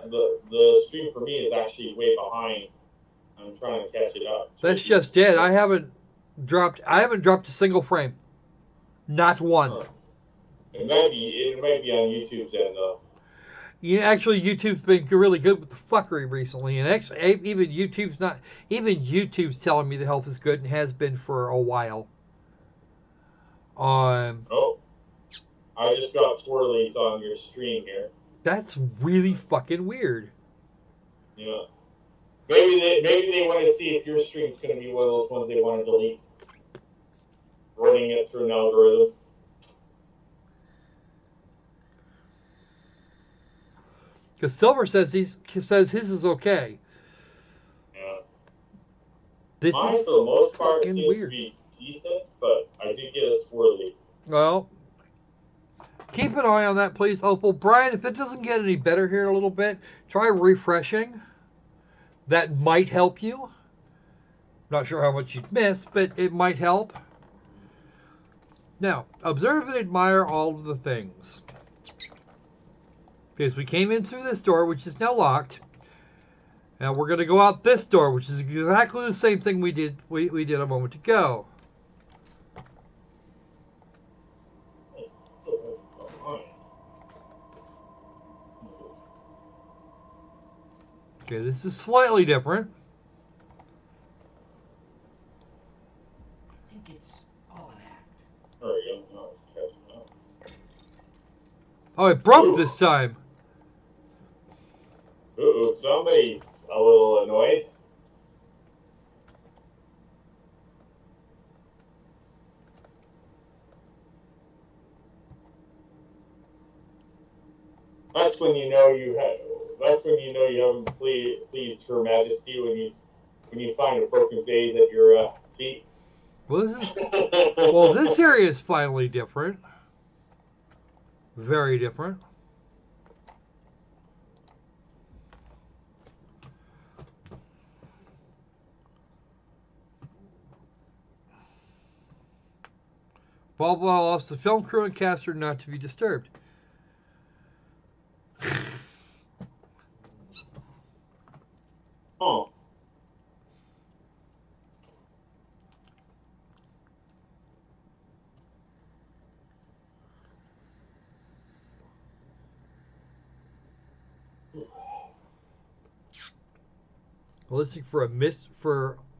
the stream for me is actually way behind. I'm trying to catch it up.
That's just it. I haven't dropped a single frame. Not one.
Huh. It might be on YouTube's end though.
Yeah, actually, YouTube's been really good with the fuckery recently, and actually, even YouTube's telling me the health is good and has been for a while.
Oh, I just got swirlies on your stream here.
That's really fucking weird.
Yeah. Maybe they want to see if your stream's going to be one of those ones they want to delete. Running it through an algorithm.
Because Silver says his is okay.
Yeah.
This
Mine,
is
for the most part,
fucking
seems
weird.
to be decent, but I did get a swirly.
Well, keep an eye on that, please, Opal. Brian, if it doesn't get any better here in a little bit, try refreshing. That might help you. Not sure how much you'd miss, but it might help. Now, observe and admire all of the things. Because we came in through this door, which is now locked. Now we're going to go out this door, which is exactly the same thing we did a moment ago. Okay, this is slightly different.
I think it's all an act.
There we go. Now it's catching up.
Oh, it broke this time.
Uh-oh, somebody's a little annoyed. That's when you know you haven't pleased Her Majesty, when you find a broken vase at your feet.
Well, this area is finally different. Very different. Blah blah blah. The film crew and cast are not to be disturbed.
Oh.
Listing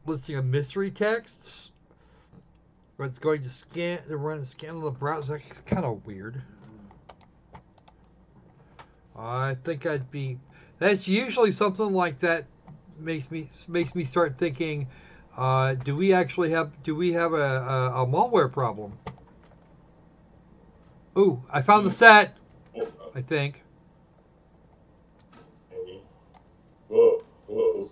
listing a mystery texts. Or it's going to run a scan on the browser. That's kind of weird. I think that's usually something like that makes me start thinking, do we have a malware problem? Ooh, I found the set, I think.
Maybe. Whoa, whoa.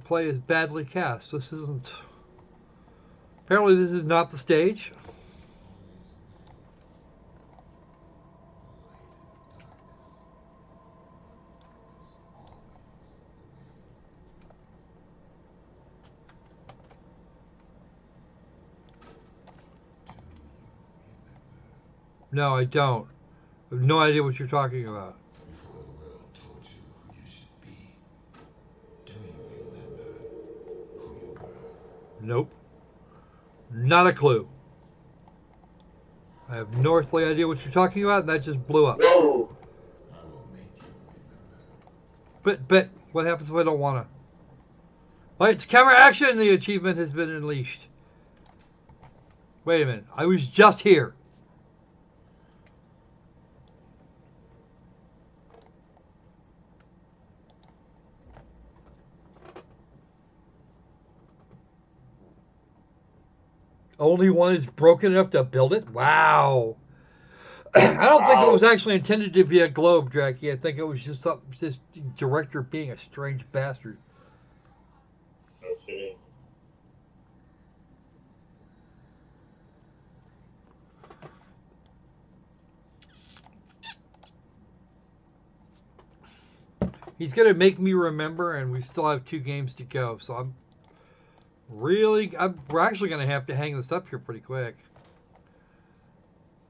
Play is badly cast. This isn't. Apparently, this is not the stage. No, I don't. I have no idea what you're talking about.
Before the world told you who you should be, do you remember who you were?
Nope. Not a clue. I have no earthly idea what you're talking about, and that just blew up.
Whoa!
I will make you remember.
But what happens if I don't want to? Lights, camera, action! The achievement has been unleashed. Wait a minute. I was just here. Only one is broken enough to build it? Wow. I don't think it was actually intended to be a globe, Jackie. I think it was just director being a strange bastard.
No kidding.
He's going to make me remember, and we still have 2 games to go. So we're actually going to have to hang this up here pretty quick.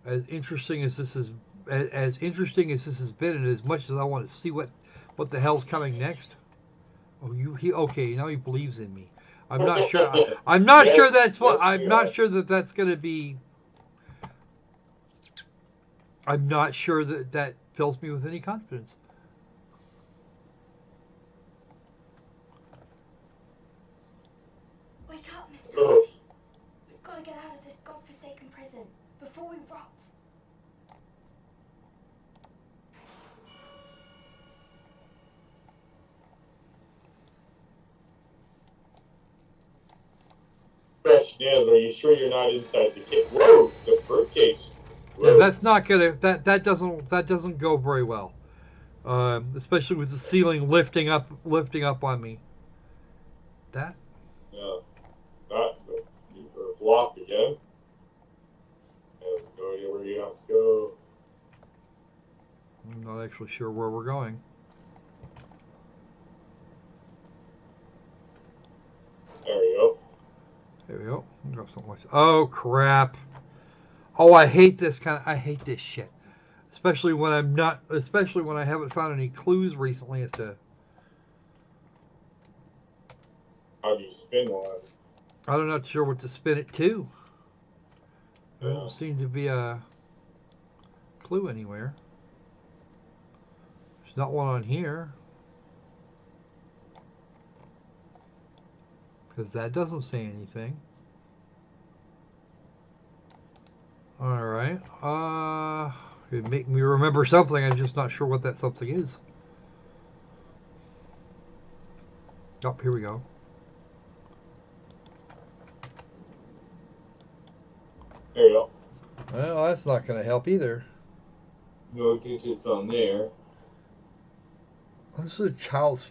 As interesting as this has been, and as much as I want to see what the hell's coming next. Oh, okay? Now he believes in me. I'm not sure. I'm not
Yes,
sure that's what.
yes,
I'm
we
not
are.
sure that that's going to be. I'm not sure that fills me with any confidence.
Wake up, Mr.
Oh.
Honey. We've got to get out of this godforsaken prison before we rot.
Question is, are you sure you're not inside the cake? Whoa, the fruitcake.
Yeah, that's not gonna. That doesn't go very well. Especially with the ceiling lifting up on me. That.
Yeah. Not you are blocked again. I have no idea where you have to go.
I'm not actually sure where we're going.
There we go.
There we go. Drop something like. Oh crap! Oh, I hate this shit. Especially when I haven't found any clues recently as to.
How do you spin one?
I'm not sure what to spin it to. There
Yeah.
doesn't seem to be a clue anywhere. There's not one on here. Because that doesn't say anything. Alright. It'd make me remember something. I'm just not sure what that something is. Oh, here we go.
There you go.
Well, that's not going to help either.
No digits on there.
This is a child's.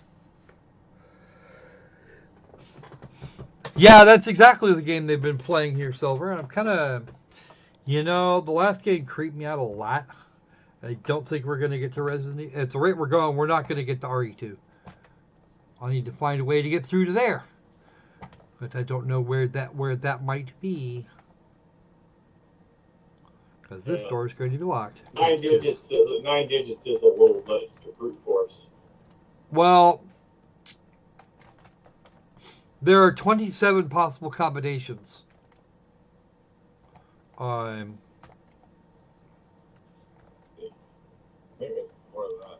Yeah, that's exactly the game they've been playing here, Silver. And I'm kind of, the last game creeped me out a lot. I don't think we're going to get to Resident Evil. At the rate we're going, we're not going to get to RE2. I need to find a way to get through to there. But I don't know where that might be. Because this door is going to be locked.
9 digits is a little much to brute force.
Well, there are 27 possible combinations.
Maybe more than that.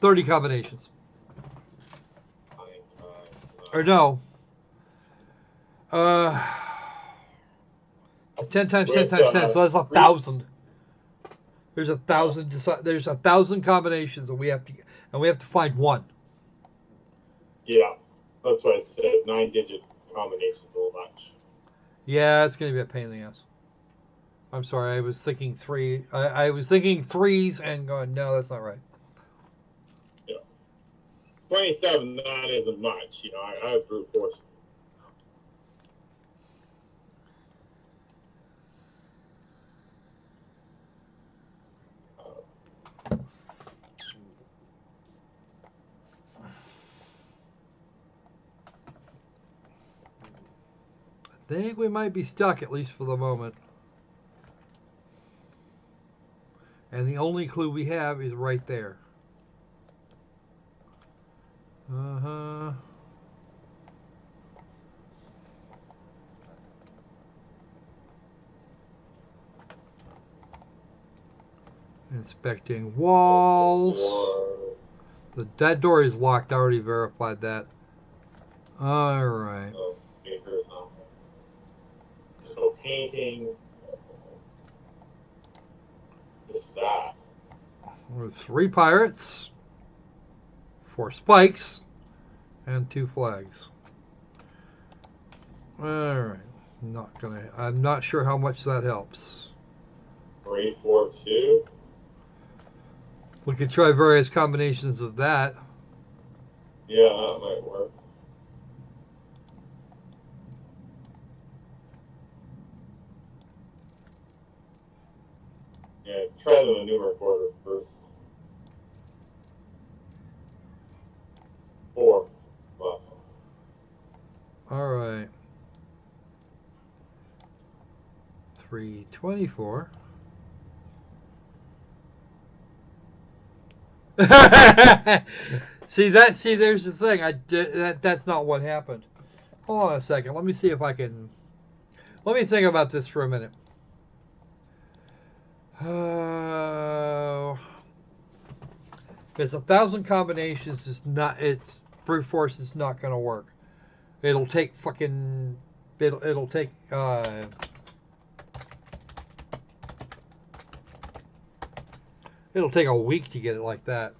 30 combinations. Or no. 10 times 10 times 10, so that's 1,000. There's 1,000. There's 1,000 combinations, and we have to find one.
Yeah, that's what I said. 9-digit combinations a little much.
Yeah, it's gonna be a pain in the ass. I'm sorry, I was thinking three. I was thinking threes and going, no, that's not right.
Yeah, 27. That isn't much. You know, I have brute force.
I think we might be stuck, at least for the moment. And the only clue we have is right there. Uh-huh. Inspecting walls. That door is locked. I already verified that. Alright.
No painting. Just that.
With 3 pirates, 4 spikes, and 2 flags. Alright. I'm not sure how much that helps.
3, 4, 2.
We could try various combinations of that.
Yeah, that might work. Yeah, try the maneuver quarter first. 4. Well,
Alright. 324. See, there's the thing. That's not what happened. Hold on a second. Let me see if I can. Let me think about this for a minute. It's 1,000 combinations. It's brute force is not going to work. It'll take fucking. It'll take. It'll take a week to get it like that.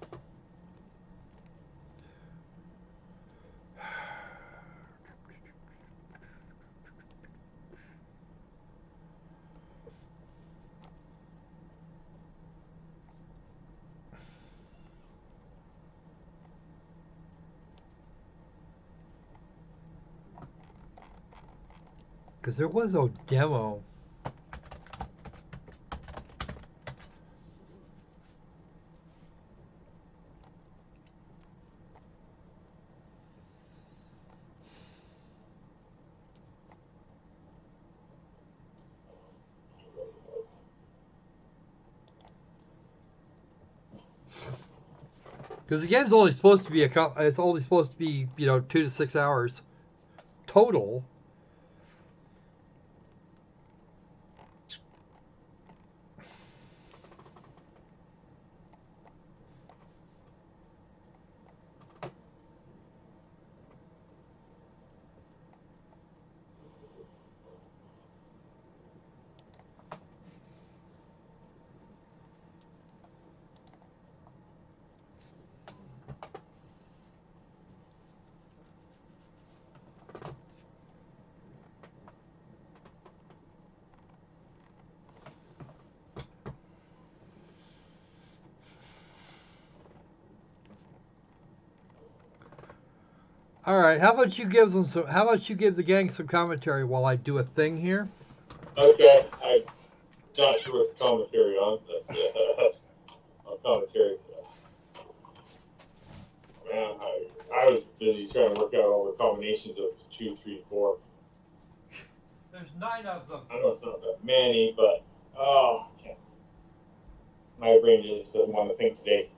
Because there was no demo. Because the game's only supposed to be it's only supposed to be 2 to 6 hours total. All right, how about you give the gang some commentary while I do a thing here?
okay. Not sure what the commentary on, but commentary. Man, I was busy trying to work out all the combinations of 2, 3, 4.
There's 9 of them.
I know it's not that many, but oh, can't. My brain just doesn't want to think today.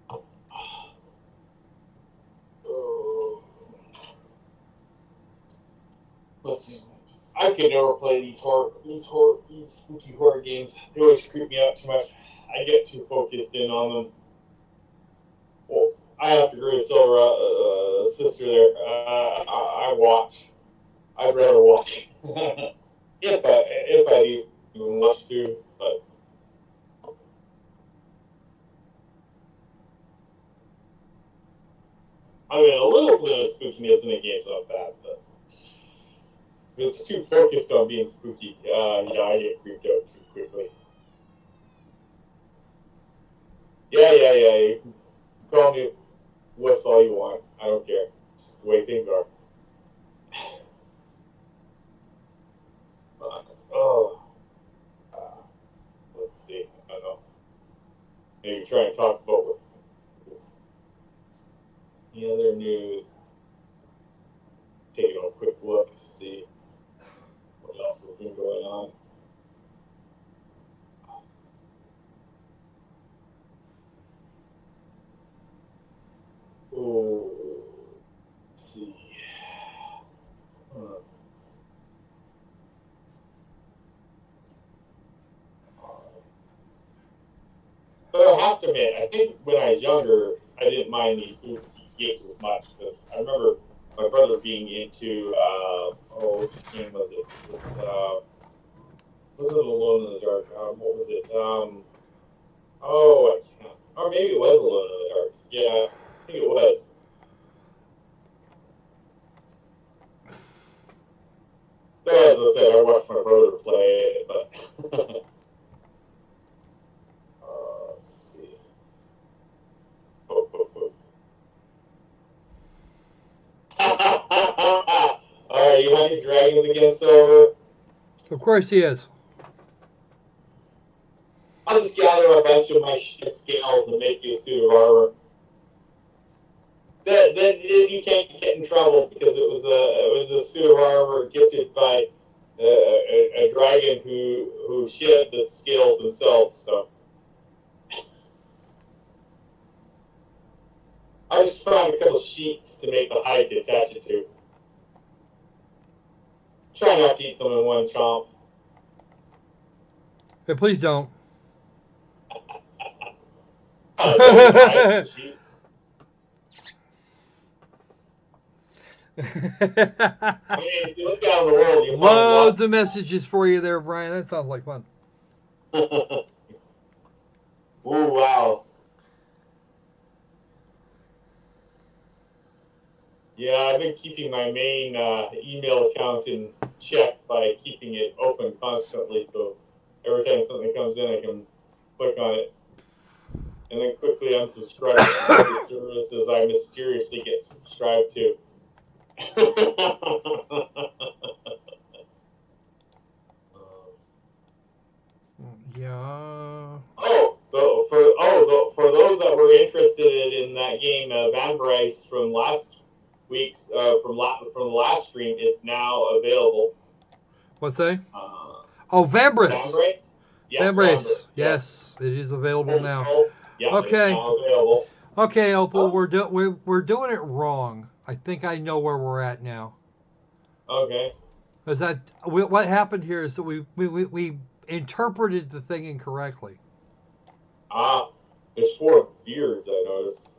Oh. Let's see. I could never play these spooky horror games. They always creep me out too much. I get too focused in on them. Well, I have to agree with Silver sister there. I watch. I'd rather watch if I even watch to, but I mean a little bit of spookiness in the game's not bad, but if it's too focused on being spooky, I get creeped out too quickly. Yeah. You can call me wuss all you want. I don't care. It's just the way things are. Let's see. I don't know. Maybe try and talk about what any other news. Taking a quick look to see what else has been going on. Oh, let's see. But I have to admit, I think when I was younger, I didn't mind these spooky games as much because I remember my brother being into which game was it? Was it Alone in the Dark? What was it? I can't. Or maybe it was Alone in the Dark. Yeah, I think it was. So as I said, I watched my brother play it, but let's see. Alright, you hunting dragons again, Silver?
Of course he is.
I'll just gather a bunch of my shit scales and make you a suit of armor. Then you can't get in trouble because it was a suit of armor gifted by a dragon who shed the scales themselves. So I just found a couple sheets to make the hide to attach it to. Try not to eat them in one chomp.
Hey, please don't.
I mean, if you look out in the world, you
Loads of messages for you there, Brian. That sounds like fun.
Oh, wow. Yeah, I've been keeping my main email account in check by keeping it open constantly, so every time something comes in, I can click on it and then quickly unsubscribe to the services I mysteriously get subscribed to.
Yeah.
For those that were interested in that game, Van Bryce from last week's from the last stream is now available.
What's that? Vambris.
Vambris? Yeah,
Vambris. Yes, it is available now.
Yeah,
okay.
It's now available.
Okay, Opal, we're doing it wrong. I think I know where we're at now.
Okay.
Because what happened here is that we interpreted the thing incorrectly.
There's 4 beards, I noticed.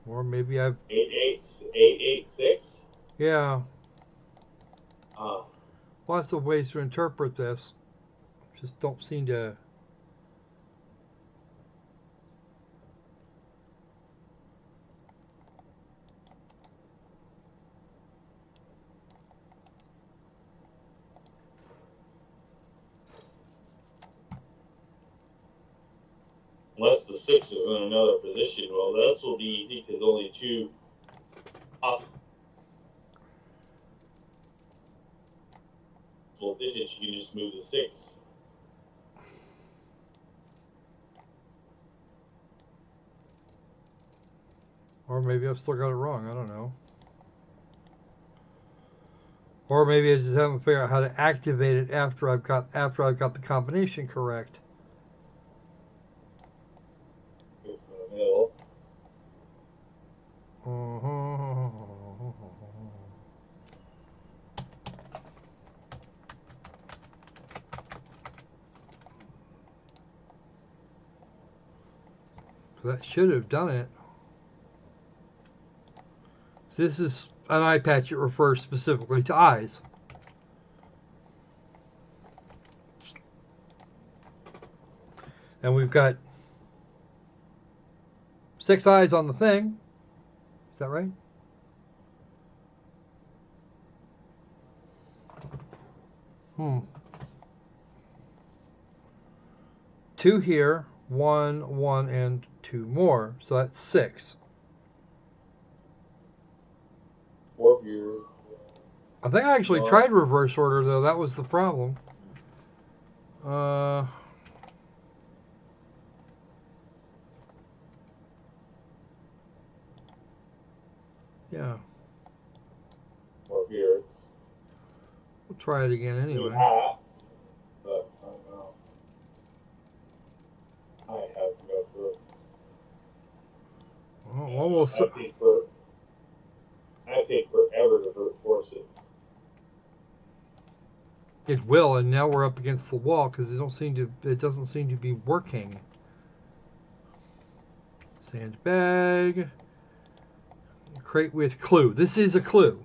Or maybe I've
886.
Yeah. Lots of ways to interpret this. Just don't seem to.
6 is in another position. Well, this will be easy because only 2 possible digits. You can just move the 6.
Or maybe I've still got it wrong. I don't know. Or maybe I just haven't figured out how to activate it after I've got the combination correct.
Go from the middle.
That should have done it. This is an eye patch that refers specifically to eyes. And we've got 6 eyes on the thing. Is that right? Hmm. 2 here, 1, 1, and 2 more. So that's 6.
4 here.
I think I actually tried reverse order, though. That was the problem. Yeah.
4 here.
We'll try it again
2
anyway.
hats. But I don't know. I have to go through.
Well, we'll see.
I take forever to force it.
It will, and now we're up against the wall because it doesn't seem to be working. Sandbag. Crate with clue. This is a clue.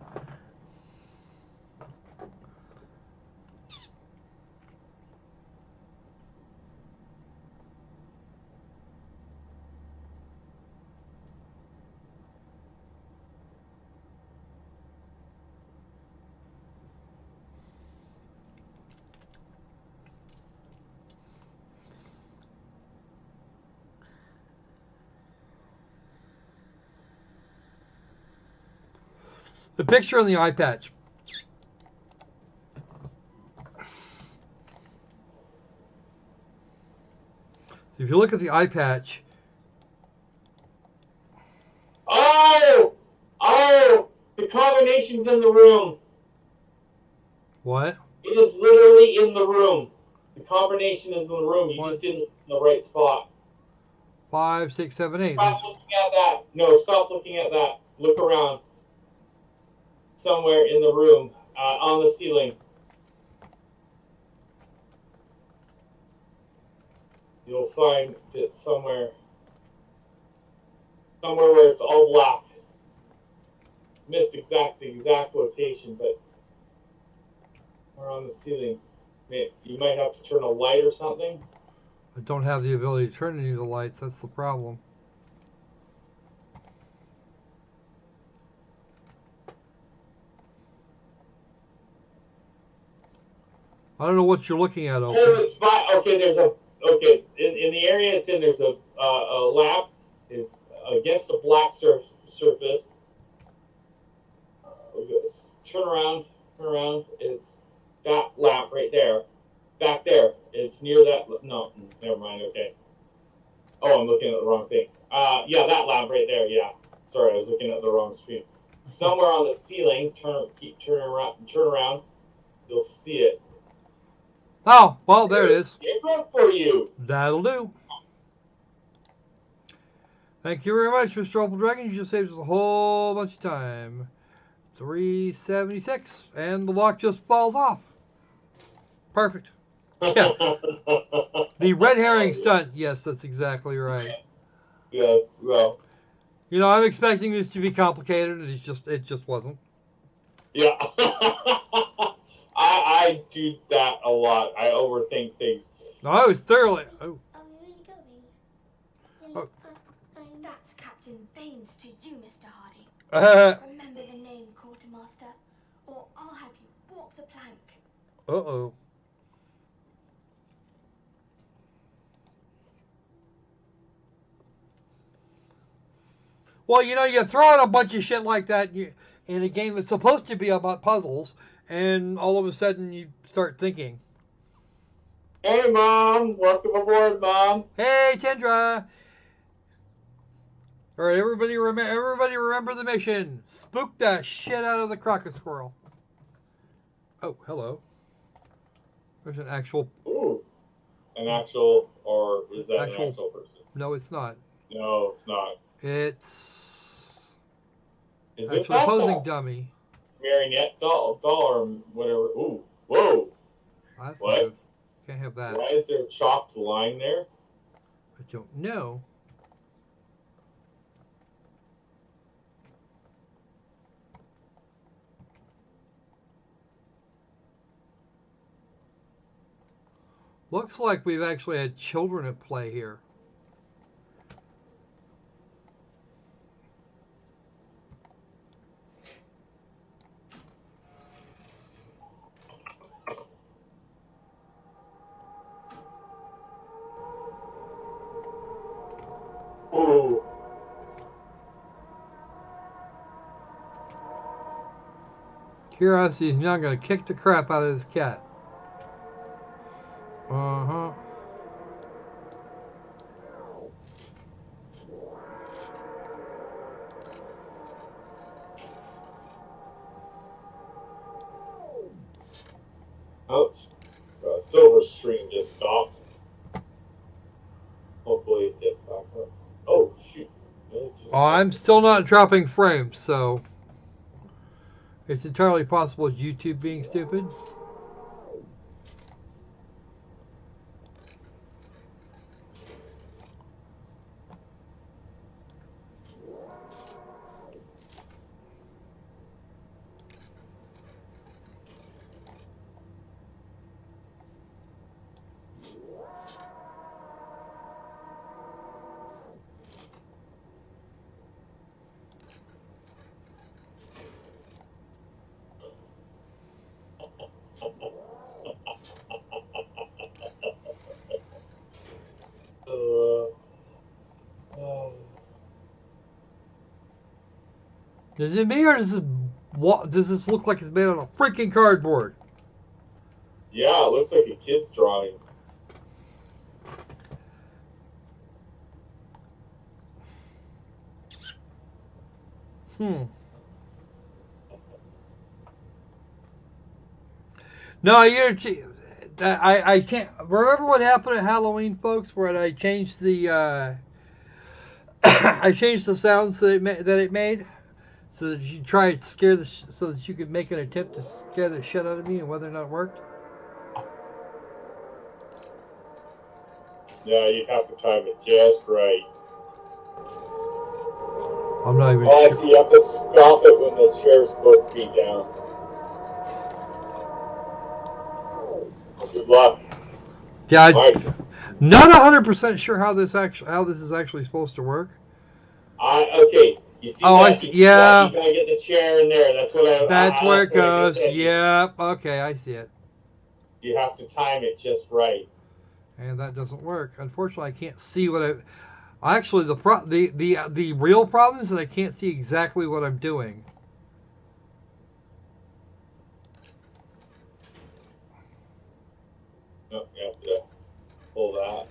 The picture on the eye patch. If you look at the eye patch.
Oh! Oh! The combination's in the room.
What?
It is literally in the room. The combination is in the room. You
What?
just didn't look in the right spot.
5, 6, 7, 8.
Stop looking at that. No, stop looking at that. Look around. Somewhere in the room, on the ceiling. You'll find it somewhere where it's all black. Missed the exact location, but we're on the ceiling. You might have to turn a light or something.
I don't have the ability to turn any of the lights. That's the problem. I don't know what you're looking at, Opal.
Oh, it's fine. Okay, in the area it's in, there's a lamp. It's against a black surface. Turn around. It's that lamp right there. Back there. It's near that. No, never mind. Okay. Oh, I'm looking at the wrong thing. Yeah, that lamp right there. Yeah. Sorry, I was looking at the wrong screen. Somewhere on the ceiling. Turn around. You'll see it.
Oh, well, there it is.
It worked for you.
That'll do. Thank you very much, Mr. Opal Dragon. You just saved us a whole bunch of time. 376, and the lock just falls off. Perfect. Yeah. The red herring stunt. Yes, that's exactly right.
Yes, well.
You know, I'm expecting this to be complicated, and it just wasn't.
Yeah. I do that a lot. I overthink things.
No, it's thoroughly. Oh.
Are we really going?
Oh.
That's Captain Baines to you, Mr. Hardy. Remember the name, Quartermaster, or I'll have you walk the plank.
Uh-oh. Well, you know, you throw in a bunch of shit like that in a game that's supposed to be about puzzles, and all of a sudden you start thinking,
Hey, Mom. Welcome aboard, Mom.
"Hey, Tindra! All right, everybody remember the mission. Spook the shit out of the crocodile squirrel." Oh, hello. There's an actual...
Ooh. An actual, or is that an
Actual-
actual person?
No, it's not.
No, it's not.
It's
Is it
actually a
that
posing dummy.
marionette doll or whatever? Ooh. Whoa.
That's
What?
not good. Can't have that.
Why is there a chopped line there?
I don't know. Looks like we've actually had children at play here.
Ooh.
Curiosity is now going to kick the crap out of this cat. Uh-huh.
Ouch. Silver stream just stopped. Hopefully it gets back up. Oh, shoot.
Oh, I'm still not dropping frames, so it's entirely possible it's YouTube being stupid. Is it me, or does this look like it's made out of freaking cardboard?
Yeah, it looks like a kid's drawing.
No, I can't remember what happened at Halloween, folks, where I changed the I changed the sounds that it made, so that you try to scare so that you could make an attempt to scare the shit out of me, and whether or not it worked.
Yeah, you have to time it just right.
I'm not even
Oh,
sure.
so you have to stop it when the chair's supposed to be down. Good luck.
Yeah,
Mike.
not 100% sure how this is actually supposed to work.
Okay. You see
Oh,
that?
I see.
You see
Yeah.
that? You gotta get the chair in there. That's what I.
That's where it
what I
goes.
just said.
Yep. Okay, I see it.
You have to time it just right.
And that doesn't work. Unfortunately, I can't see what Actually, the real problem is that I can't see exactly what I'm doing.
No, you have to pull that.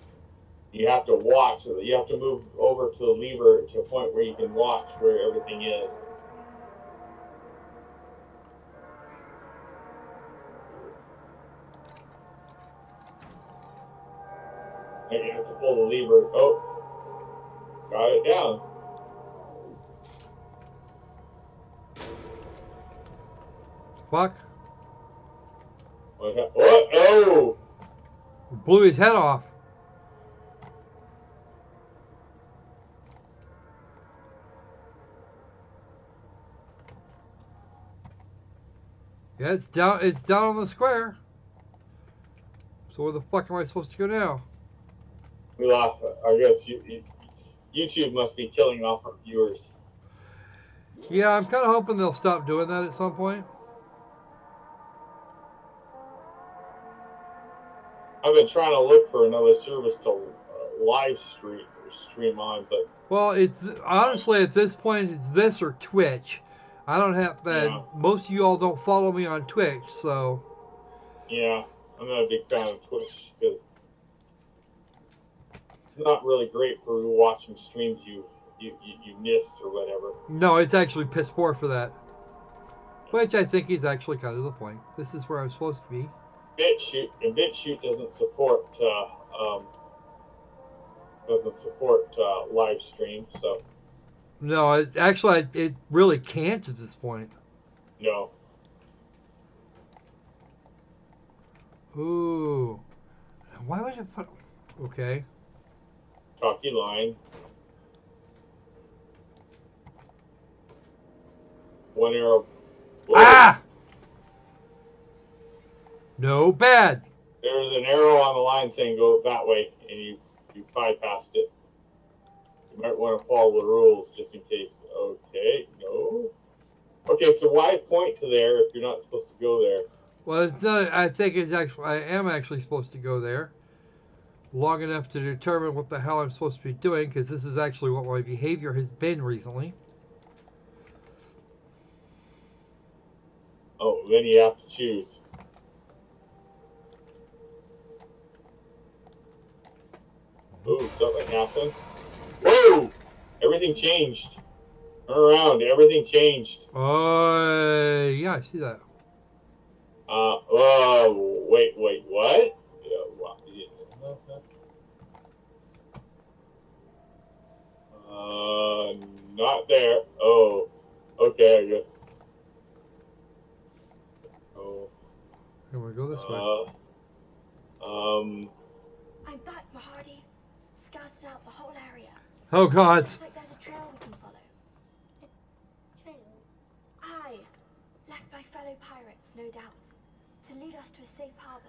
You have to watch. You have to move over to the lever to a point where you can watch where everything is. And you have to pull the lever. Oh, got it down.
Fuck.
What? Oh!
Blew his head off. Yeah, it's down. It's down on the square. So where the fuck am I supposed to go now?
We lost. I guess YouTube must be killing off our viewers.
Yeah, I'm kind of hoping they'll stop doing that at some point.
I've been trying to look for another service to live stream on, but
Well, it's honestly at this point it's this or Twitch. I don't have.
yeah,
Most of you all don't follow me on Twitch, so
yeah, I'm not a big fan of Twitch because it's not really great for watching streams you missed or whatever.
no, it's actually piss poor for that. Which I think is actually kind of the point. This is where I'm supposed to be.
BitChute doesn't support live stream, so
No, it really can't at this point.
no.
Ooh, why would you put? Okay.
Chalky line. One arrow. Whoa.
Ah! No, bad.
There's an arrow on the line saying go that way, and you bypassed it. You might want to follow the rules just in case. Okay, no. Okay, so why point to there if you're not supposed to go there?
Well, it's not. I think it's actually. I am actually supposed to go there. Long enough to determine what the hell I'm supposed to be doing, because this is actually what my behavior has been recently.
Oh, then you have to choose. Ooh, something happened. Whoa! Everything changed. Turn around. Everything changed.
Yeah, I see that.
Wait, what? Not there. Oh, okay, I guess. Oh.
Here we go this way.
I'm back, Mahadi. Scouted out the whole area.
Oh God.
Looks like there's a trail we can follow. A trail? Aye. Left by fellow pirates, no doubt. To lead us to a safe harbor.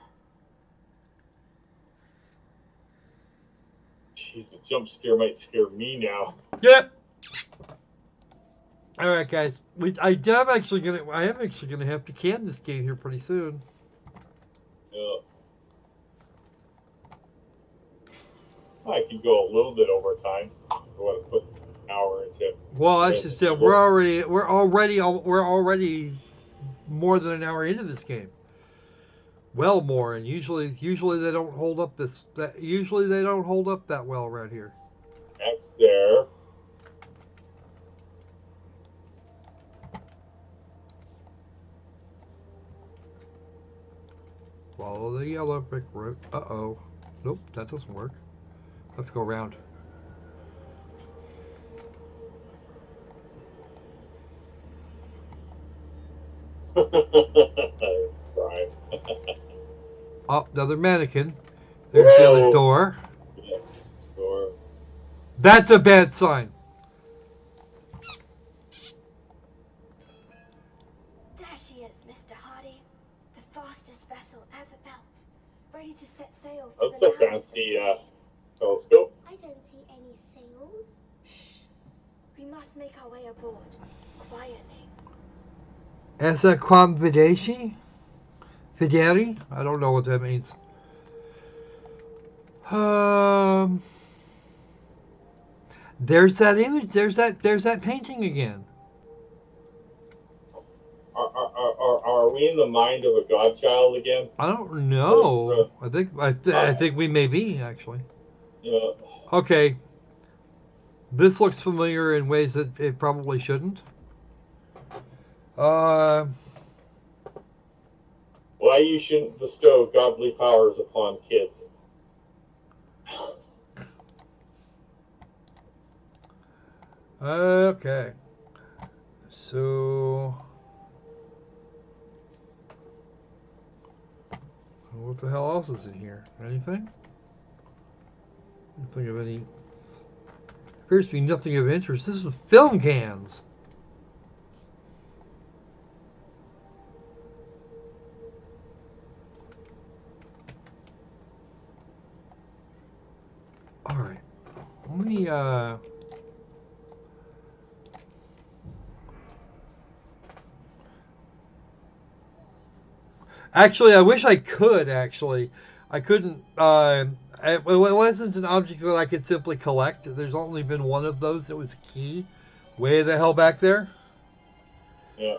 Jeez, the jump scare might scare me now.
Yep. All right, guys. I am actually gonna have to can this game here pretty soon.
Yeah. I can go a little bit over time. I want to put an hour into.
Well, that's just it. We're already more than an hour into this game. Well, more, and usually they don't hold up usually they don't hold up that well around here.
That's there.
Follow the yellow brick road. Uh-oh. Nope, that doesn't work. Let's go around.
Right.
Oh, another mannequin. There's the other door.
Yeah, door.
That's a bad sign.
There she is, Mr. Hardy. The fastest vessel ever built. Ready to set sail for
That's
the
a
land of
fancy
the free.
telescope.
I don't see any sails. Shh. We must make our way aboard. Quietly.
Essa quam videci? Fideli? I don't know what that means. There's that image. There's that painting again.
Are we in the mind of a godchild again?
I don't know. I think we may be actually.
Yeah.
Okay. This looks familiar in ways that it probably shouldn't.
Why you shouldn't bestow godly powers upon kids?
Okay. So, what the hell else is in here? Anything? Nothing of any. Appears to be nothing of interest. This is film cans. All right. Let me Actually, I wish I could. Actually, I couldn't. it wasn't an object that I could simply collect. There's only been one of those that was a key, way the hell back there.
Yeah.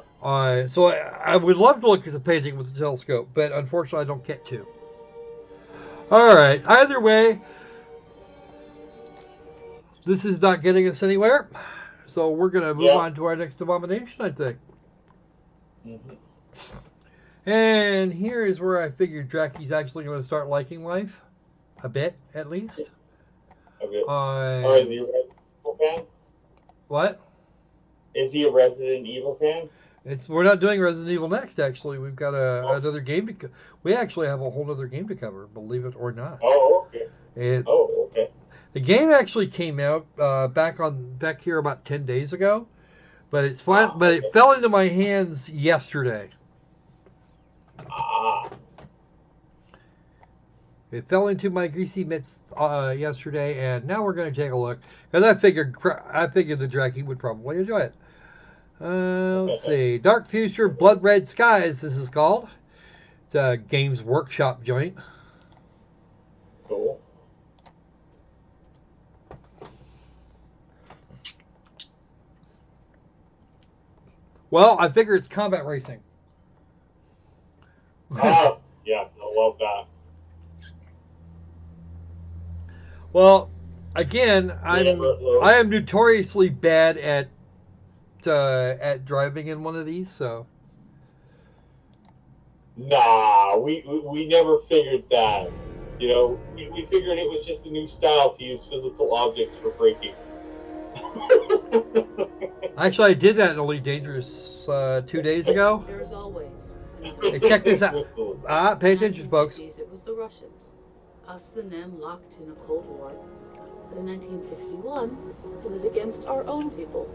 So I would love to look at the painting with the telescope, but unfortunately I don't get to. All right. Either way, this is not getting us anywhere. So we're gonna move on to our next abomination, I think.
Mm-hmm.
And here is where I figured Drake's actually going to start liking life. A bit, at least.
A bit. Is he a Resident Evil fan?
What?
Is he a Resident Evil fan?
We're not doing Resident Evil next, actually. We've got another game to cover. We actually have a whole other game to cover, believe it or not.
Oh, okay. Okay.
The game actually came out back here about 10 days ago, but it fell into my hands yesterday. It fell into my greasy mitts yesterday, and now we're going to take a look. Because I figured the Drake would probably enjoy it. Let's see. Dark Future Blood Red Skies, this is called. It's a Games Workshop joint.
Cool.
Well, I figure it's combat racing.
Yeah, I love that.
Well, again, I am notoriously bad at driving in one of these, so.
Nah, we never figured that. You know, we figured it was just a new style to use physical objects for braking.
Actually, I did that in Elite Dangerous 2 days ago.
There's always.
Hey, check this out. Pay attention, folks.
It was the Russians. Us and them locked in a Cold War. But in 1961, it was against our own people.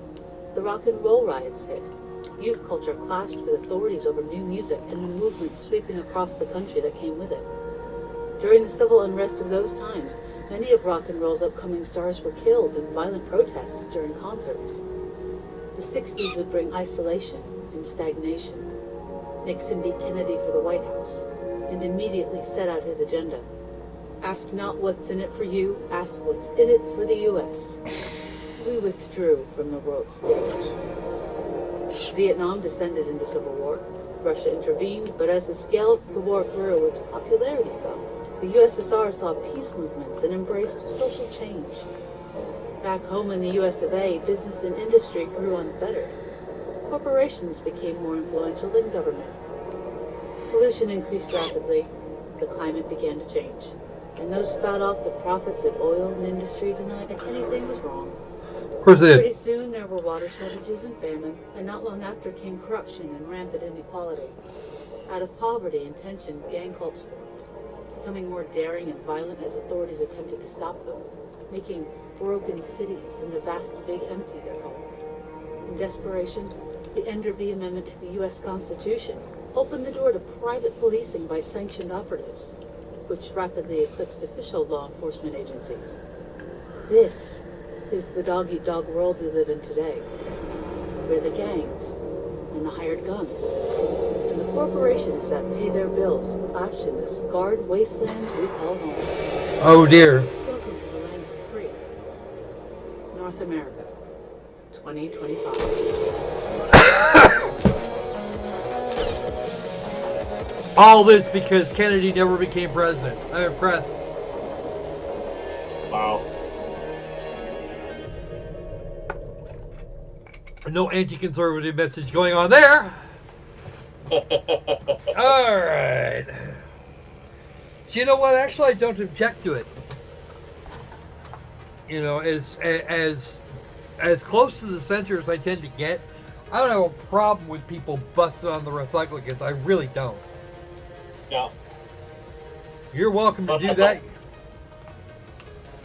The rock and roll riots hit. Youth culture clashed with authorities over new music and the movement sweeping across the country that came with it. During the civil unrest of those times, many of rock and roll's upcoming stars were killed in violent protests during concerts. The 60s would bring isolation and stagnation. Nixon beat Kennedy for the White House and immediately set out his agenda. Ask not what's in it for you, ask what's in it for the U.S. We withdrew from the world stage. Vietnam descended into civil war. Russia intervened, but as the scale of the war grew, its popularity fell. The USSR saw peace movements and embraced social change. Back home in the US of A, business and industry grew unfettered. Corporations became more influential than government. Pollution increased rapidly. The climate began to change. And those who fought off the profits of oil and industry denied that anything was wrong.
Of course it
Pretty
is.
soon there were water shortages and famine, and not long after came corruption and rampant inequality. Out of poverty and tension, gang cults formed, becoming more daring and violent as authorities attempted to stop them, making broken cities and the vast big empty their home. In desperation, the Enderby Amendment to the U.S. Constitution opened the door to private policing by sanctioned operatives, which rapidly eclipsed official law enforcement agencies. This is the dog-eat-dog world we live in today, where the gangs and the hired guns and the corporations that pay their bills clash in the scarred wastelands we call home.
Oh dear.
Welcome to the land of the free. North America, 2025.
All this because Kennedy never became president. I'm impressed.
Wow.
No anti-conservative message going on there. All right. So you know what? Actually, I don't object to it. You know, as close to the center as I tend to get, I don't have a problem with people busting on the Republicans. I really don't.
No.
You're welcome to do that.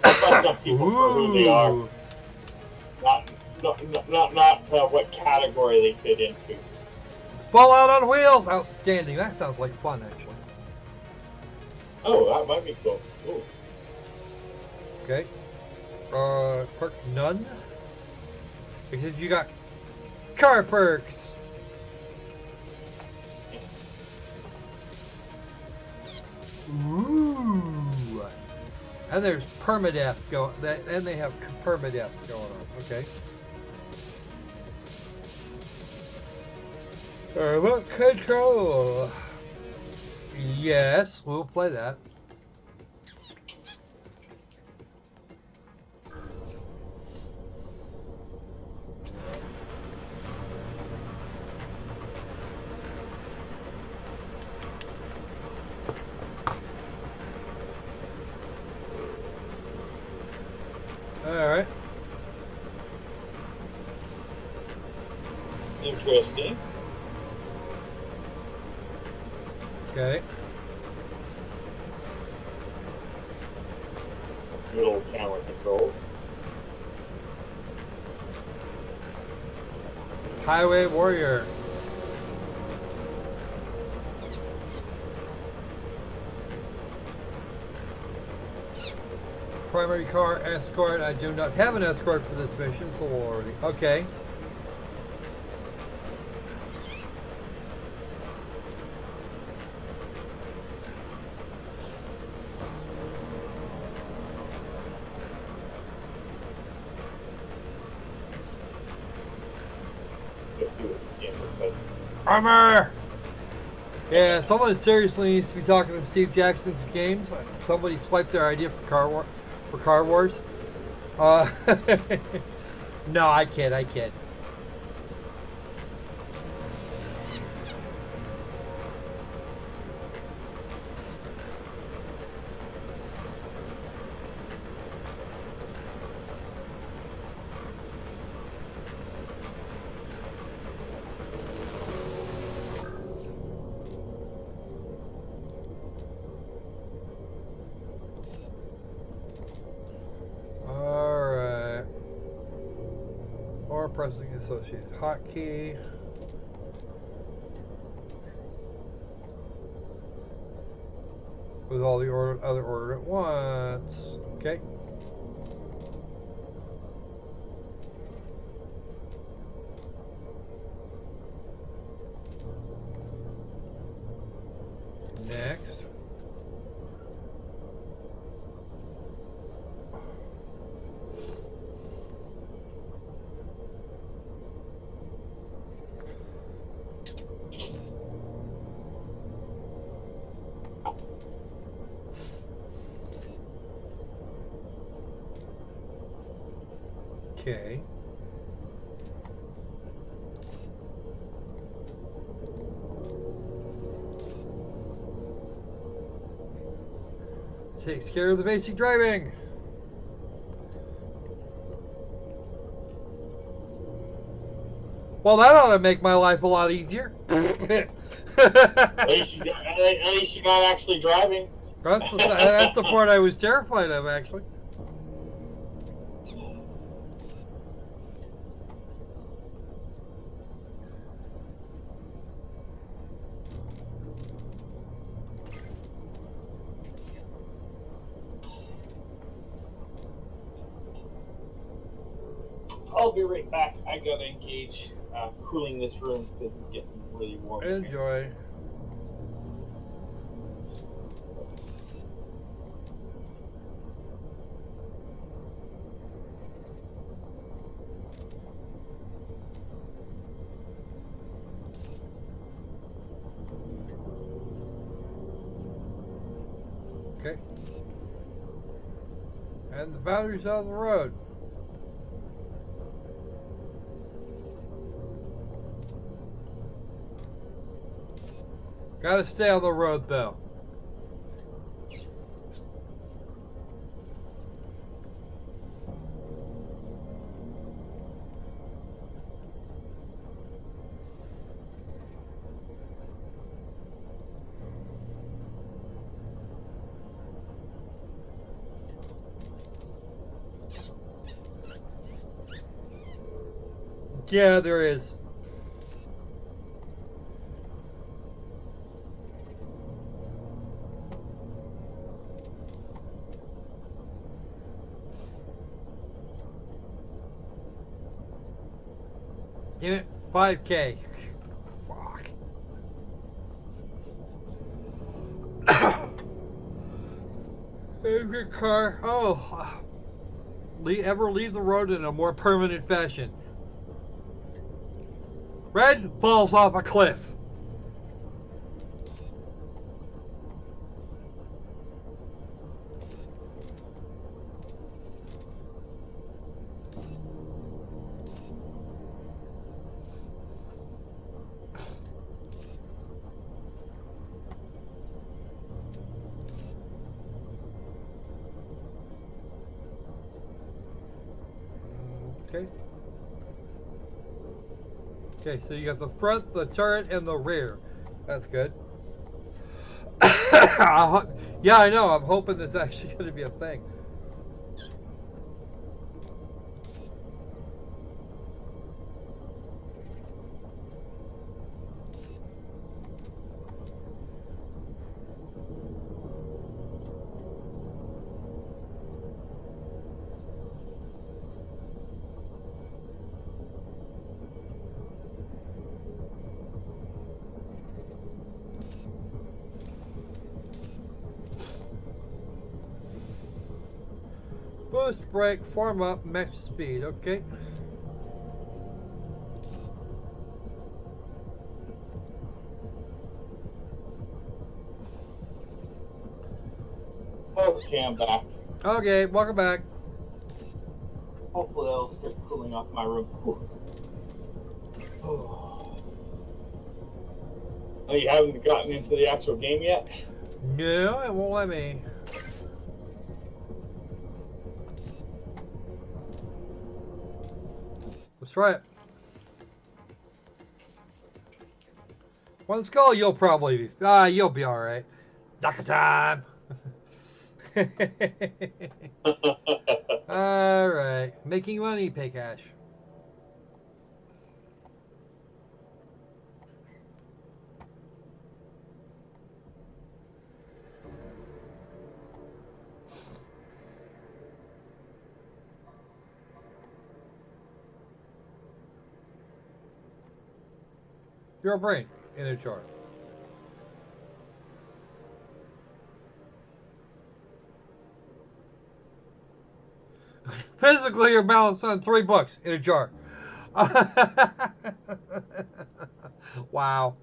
Some people for who they are.
Ooh.
Not what category they fit into.
Fallout on Wheels, outstanding. That sounds like fun, actually.
Oh, that might be cool. Ooh.
Okay. Perk none. Because you got car perks. Ooh. And there's permadeath going. And they have permadeaths going on. Okay. Remote control. Yes, we'll play that. Alright.
Interesting.
Okay.
Little camera controls.
Highway Warrior. Primary car escort. I do not have an escort for this mission, so we'll already. Okay.
Let's see what this game looks like.
Armor! Yeah, someone seriously needs to be talking to Steve Jackson's games. Somebody swiped their idea for Car Wars. No, I kid. Alright. Or pressing associated hotkey. With all the other order at once. Okay. Next. Okay. Takes care of the basic driving. Well, that ought to make my life a lot easier.
At least you got actually driving.
That's the part I was terrified of, actually.
I'll be right back. I gotta engage cooling this room because it's getting really warm.
Enjoy. Okay. And the battery's out of the road. Gotta stay on the road though. Yeah, there is. Damn it, 5K. Fuck. Your car. Oh, ever leave the road in a more permanent fashion? Red falls off a cliff. Okay. Okay, so you got the front, the turret, and the rear. That's good. Yeah, I know. I'm hoping this actually going to be a thing. Boost, brake, form up, max speed. Okay.
Okay, I'm back.
Okay, welcome back.
Hopefully that'll start cooling off my room. Oh, you haven't gotten into the actual game yet?
No, it won't let me. Let's try it. One skull, you'll probably be. You'll be all right. Duck time. All right, making money, pay cash. Your brain in a jar. Physically, you're balanced on 3 books in a jar. Wow.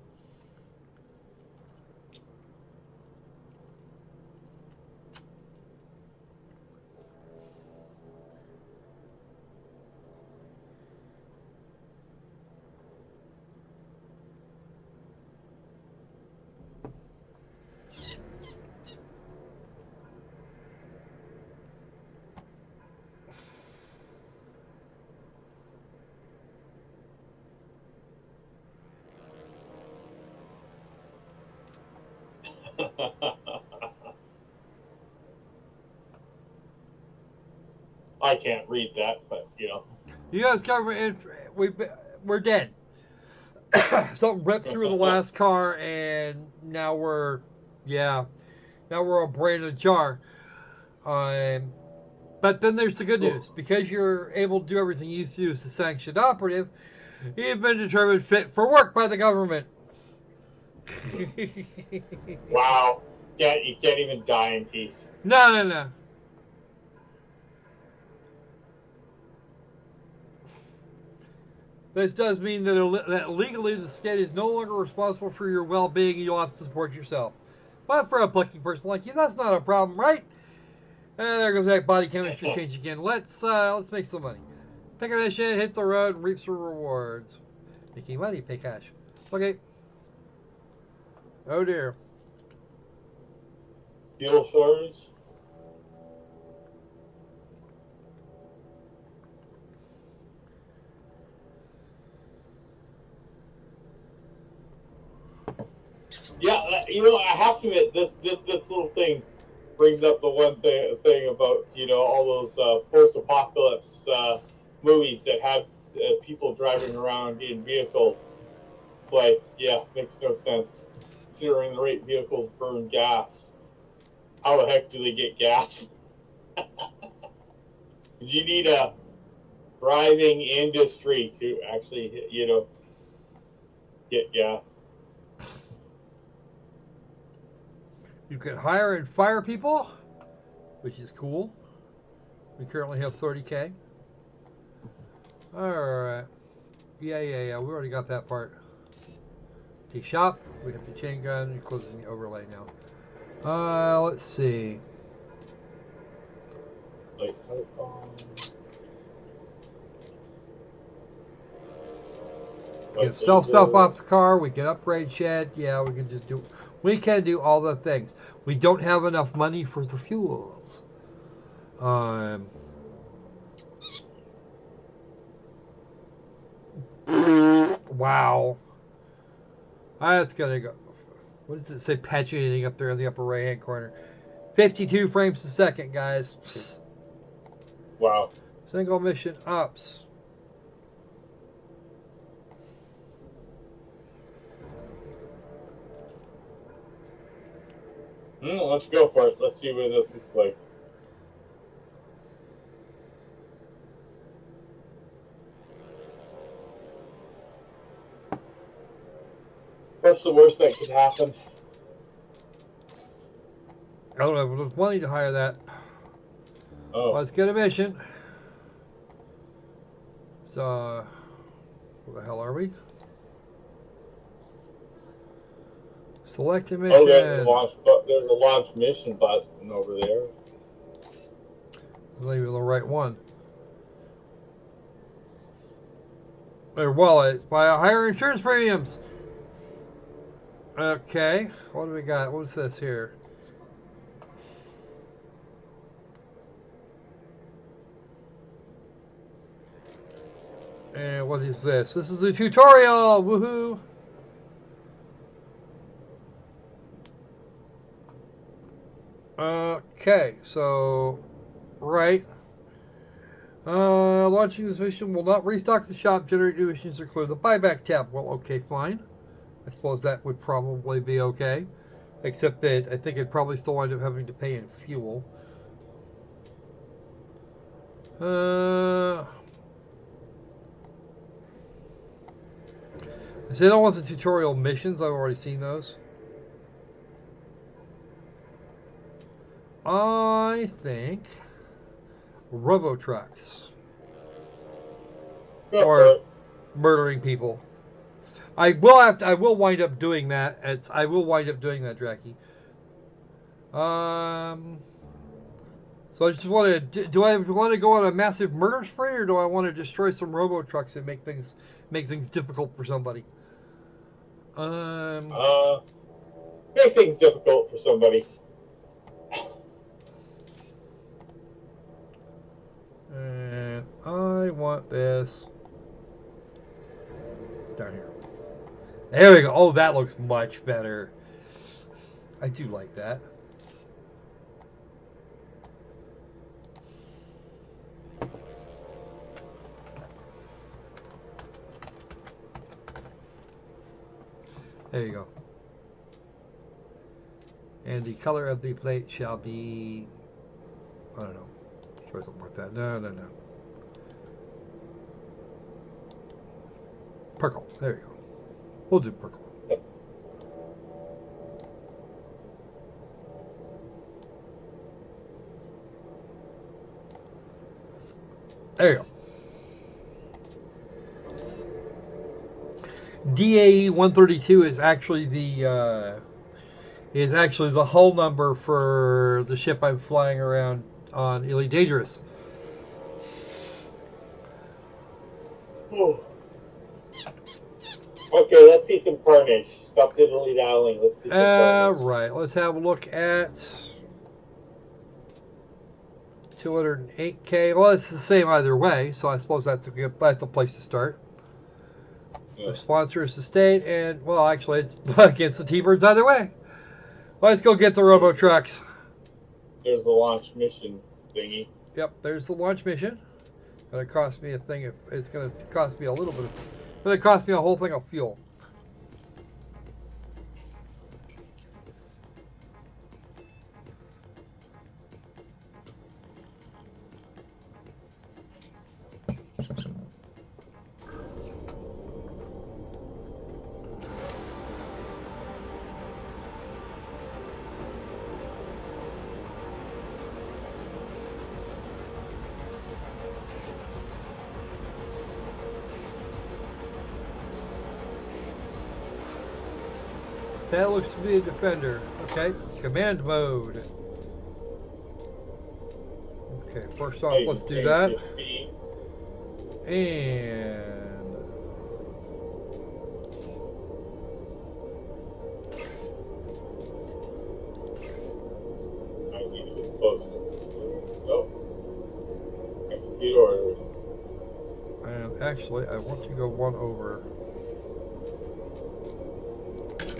I can't read that, but you know.
You guys cover it. We're dead. Something ripped through the last car, and now we're, yeah, now we're a brain in a jar. But then there's the good news. Because you're able to do everything you used to do as a sanctioned operative, you've been determined fit for work by the government.
Wow. Yeah, you can't even die in peace.
No. This does mean that legally the state is no longer responsible for your well-being and you'll have to support yourself. But for a plucky person like you, that's not a problem, right? And there goes that body chemistry change again. Let's make some money. Pick up that shit, hit the road, and reap some rewards. Making money, pay cash. Okay. Oh dear.
Fuel shortage? Yeah, you know, I have to admit, this little thing brings up the one thing about, you know, all those post-apocalypse movies that have people driving around in vehicles. It's like, yeah, makes no sense. Considering the rate vehicles burn gas. How the heck do they get gas? You need a driving industry to actually, you know, get gas.
You can hire and fire people. which is cool. We currently have 30K. Alright. Yeah. We already got that part. Okay, shop. We have the chain gun. You're closing the overlay now. Let's see.
Like,
We can sell stuff off the car. We can upgrade shed. Yeah, we can just do. We can do all the things. We don't have enough money for the fuels. Wow. That's gonna go. What does it say? Patching up there in the upper right hand corner. 52 frames a second, guys.
wow.
Single mission ups.
Let's go for it. Let's see what it looks like. What's the worst that could happen?
I don't know. There's money to hire that.
Oh.
Let's get a mission. So, where the hell are we? Select a mission.
Oh, there's a launch mission button over there.
Not even the right one. Their wallet. Buy higher insurance premiums. Okay. What do we got? What's this here? And what is this? This is a tutorial! Woohoo! Okay, so right. Launching this mission will not restock the shop, generate new missions, or clear the buyback tab. Well, okay, fine. I suppose that would probably be okay. Except that I think I'd probably still wind up having to pay in fuel. I said I don't want the tutorial missions. I've already seen those. I think robo trucks or murdering people. I will wind up doing that. I will wind up doing that, Dracky. So I just want to. Do I want to go on a massive murder spree, or do I want to destroy some robo trucks and make things difficult for somebody?
Make things difficult for somebody.
And I want this down here. There we go. Oh, that looks much better. I do like that. There you go. And the color of the plate shall be, I don't know, try something like that. No. Purple. There you go. We'll do purple. There you go. DAE 132 is actually the hull number for the ship I'm flying around on Elite Dangerous.
Oh. Okay, let's see some carnage. Stop diddly-dallying. Let's see some carnage.
Right. Let's have a look at 208K. Well, it's the same either way, so I suppose that's a place to start.
Yeah.
The sponsor is the state, and well, actually, it's against the T-Birds either way. Let's go get the robo trucks.
There's the launch mission thingy.
Yep, there's the launch mission. Gonna cost me a thing. It's gonna cost me a little bit. It's gonna cost me a whole thing of fuel. That looks to be a defender. Okay, command mode. Okay, first off, let's do that. And
I need to get closer. Nope. Execute orders.
and actually, I want to go one over.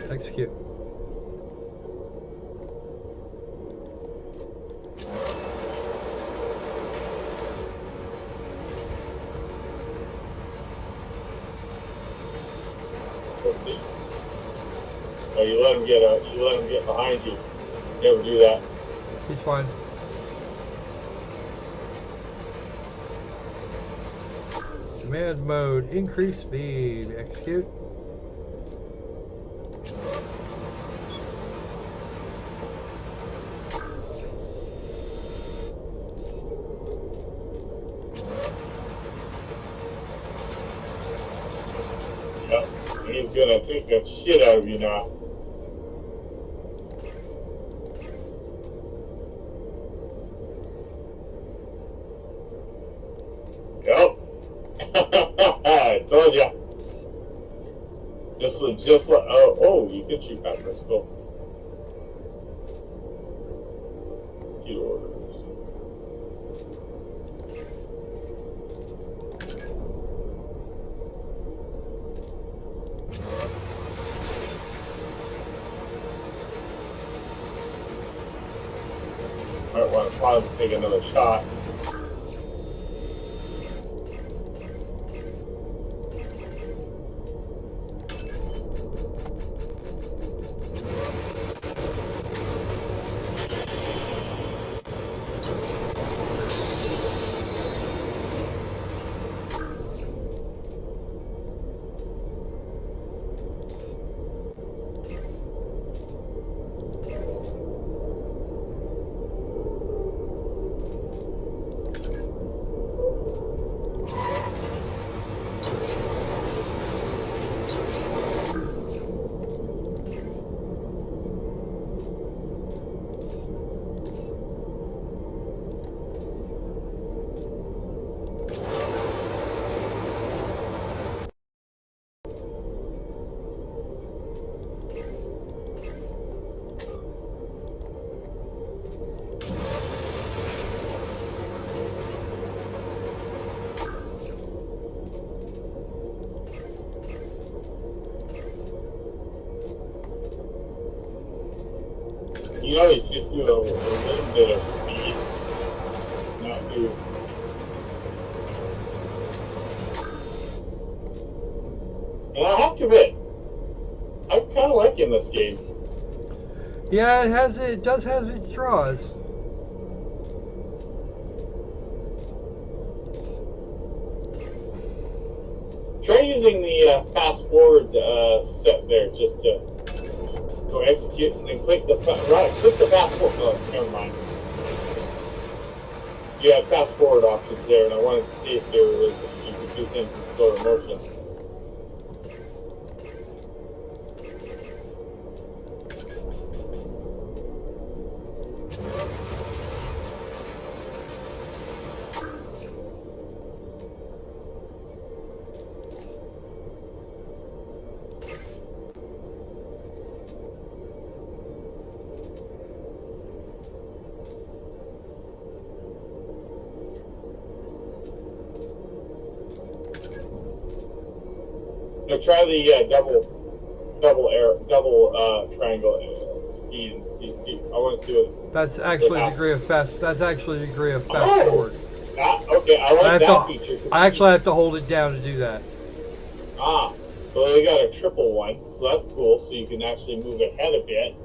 Execute.
Oh, you let him get behind you. Never do that.
He's fine. Command mode, increase speed, execute.
Yep. He's gonna take the shit out of you now. Yep. I told ya. Just like, oh, you can shoot backwards. Go. Get orders. Might want to pause and take another shot. You know, he's just doing a little bit of speed. Not do. And I have to admit, I'm kind of liking this game.
Yeah, it does have its draws.
Try using the fast forward set there just to go execute and then click the click the fast forward. Oh, never mind. You have fast forward options there, and I wanted to see if there was you could do things in slower motion. Now try the double triangle speed and see. I want to see what it's.
That's actually a degree of fast. That's actually a degree of fast forward.
Okay, I like that feature.
I actually have to hold it down to do that.
Ah, so they got a triple one, so that's cool. So you can actually move ahead a bit.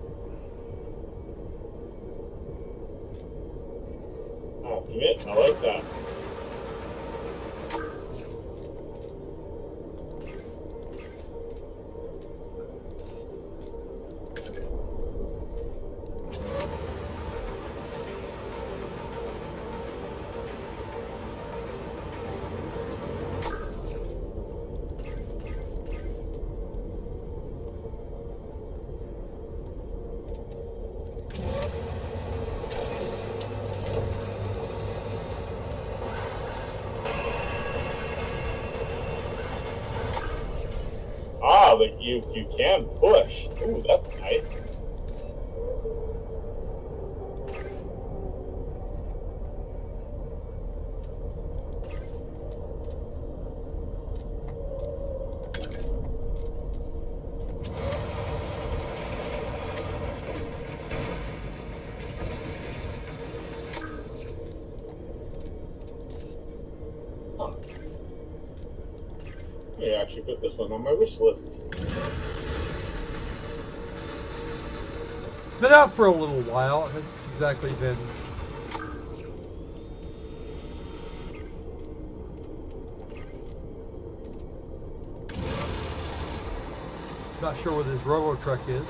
Oh, commit. I like that. You can push. Ooh, that's nice. Let me actually put this one on my wish list.
It's been out for a little while. It hasn't exactly been. Not sure what this Robo Truck is.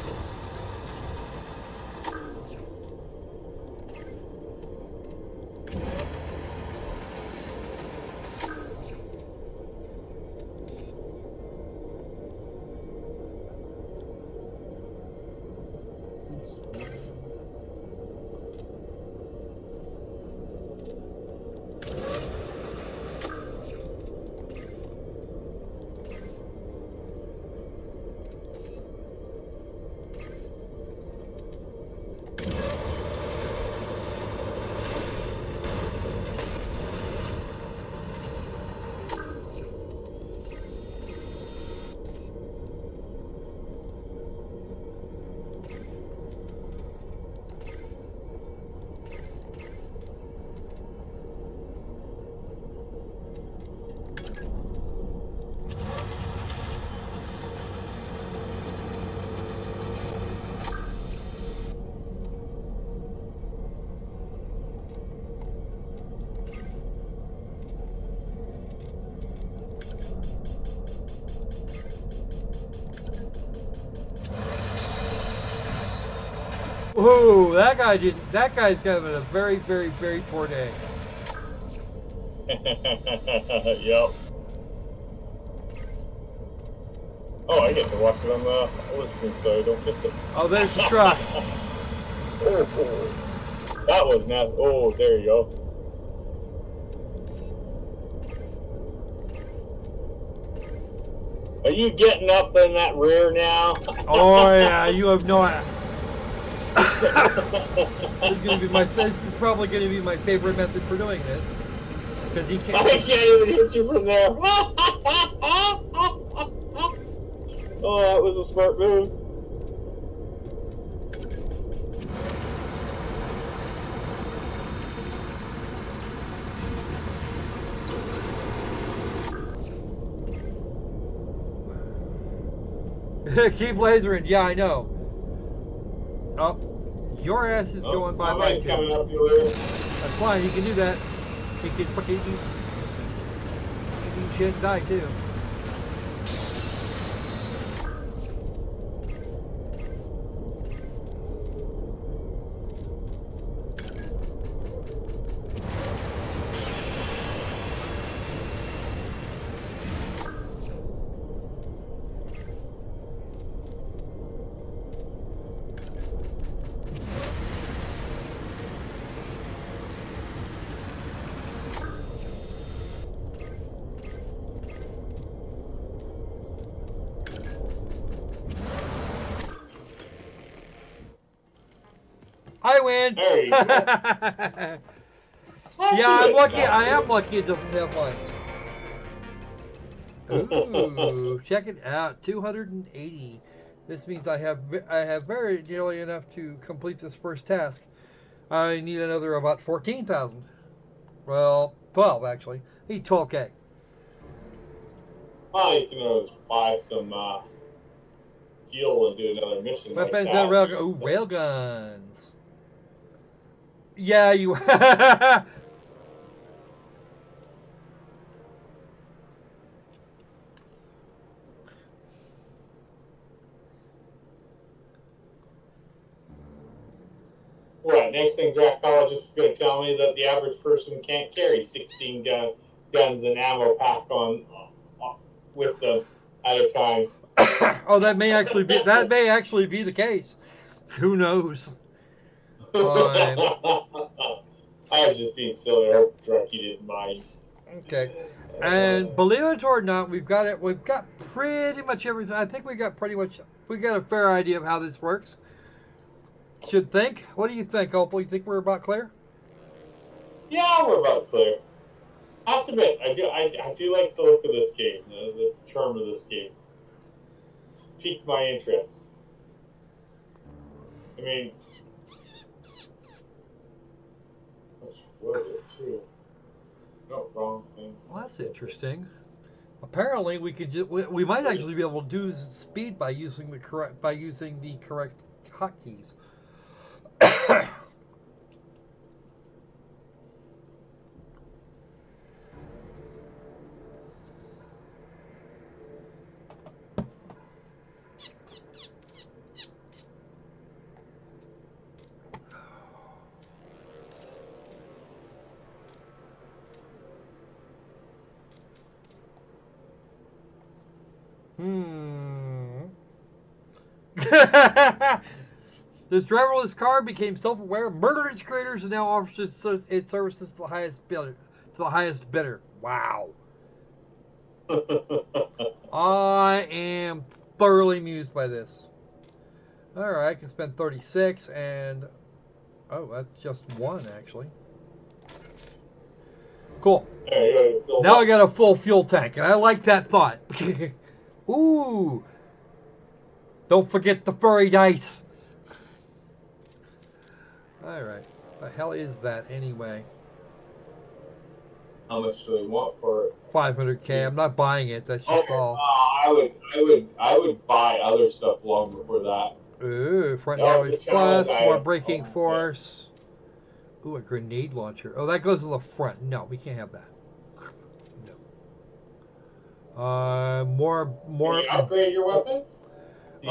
Whoa, that guy did. That guy's having a very, very, very poor day.
Yep. Oh, I get to watch it on the listening, so I don't miss it.
Oh, there's the truck.
Oh, that was not. Oh, there you go. Are you getting up in that rear now?
Oh yeah, you have no idea. This is probably going to be my favorite method for doing this, because he can't.
I can't even hit you from there. Oh, that was a smart move.
Keep lasering. Yeah, I know. Oh, your ass is going by my
coming up your rear.
That's fine. He can do that. He can fucking eat shit and die too. I win.
There you go.
Yeah, I'm lucky. I am lucky it doesn't have lights. Ooh, check it out. 280. This means I have very nearly enough to complete this first task. I need another about 14,000. Well, 12 actually. I need 12K.
Oh, you can always buy some fuel and do another mission.
Weapons
like
and
that.
railguns. Yeah, you.
What, next thing Dracologist is going to tell me that the average person can't carry 16 guns and ammo pack on with them at a time.
Oh, that may actually be the case. Who knows? Fine.
I was just being silly. I hope Drunky didn't mind.
Okay. And believe it or not, we've got it. We've got pretty much everything. I think we got a fair idea of how this works. Should think. What do you think, Opal? You think we're about clear?
Yeah, we're about clear. I have to admit, I do like the look of this game, the charm of this game. It's piqued my interest. I mean, which was it too? No, wrong thing.
Well, that's interesting. Apparently, we could we might actually be able to do speed by using the correct hotkeys. This driverless car became self-aware, murdered its creators, and now offers its services to the highest bidder. Wow. I am thoroughly amused by this. Alright, I can spend 36 and... Oh, that's just one, actually. Cool. Now I got a full fuel tank, and I like that thought. Ooh. Don't forget the furry dice. Alright. The hell is that, anyway?
How much do they want for it?
500K. I'm not buying it. That's just all.
I would buy other stuff long before that.
Ooh, front damage plus, more braking force. Ooh, a grenade launcher. Oh, that goes in the front. No, we can't have that. No. More.
Can you upgrade your weapons?
We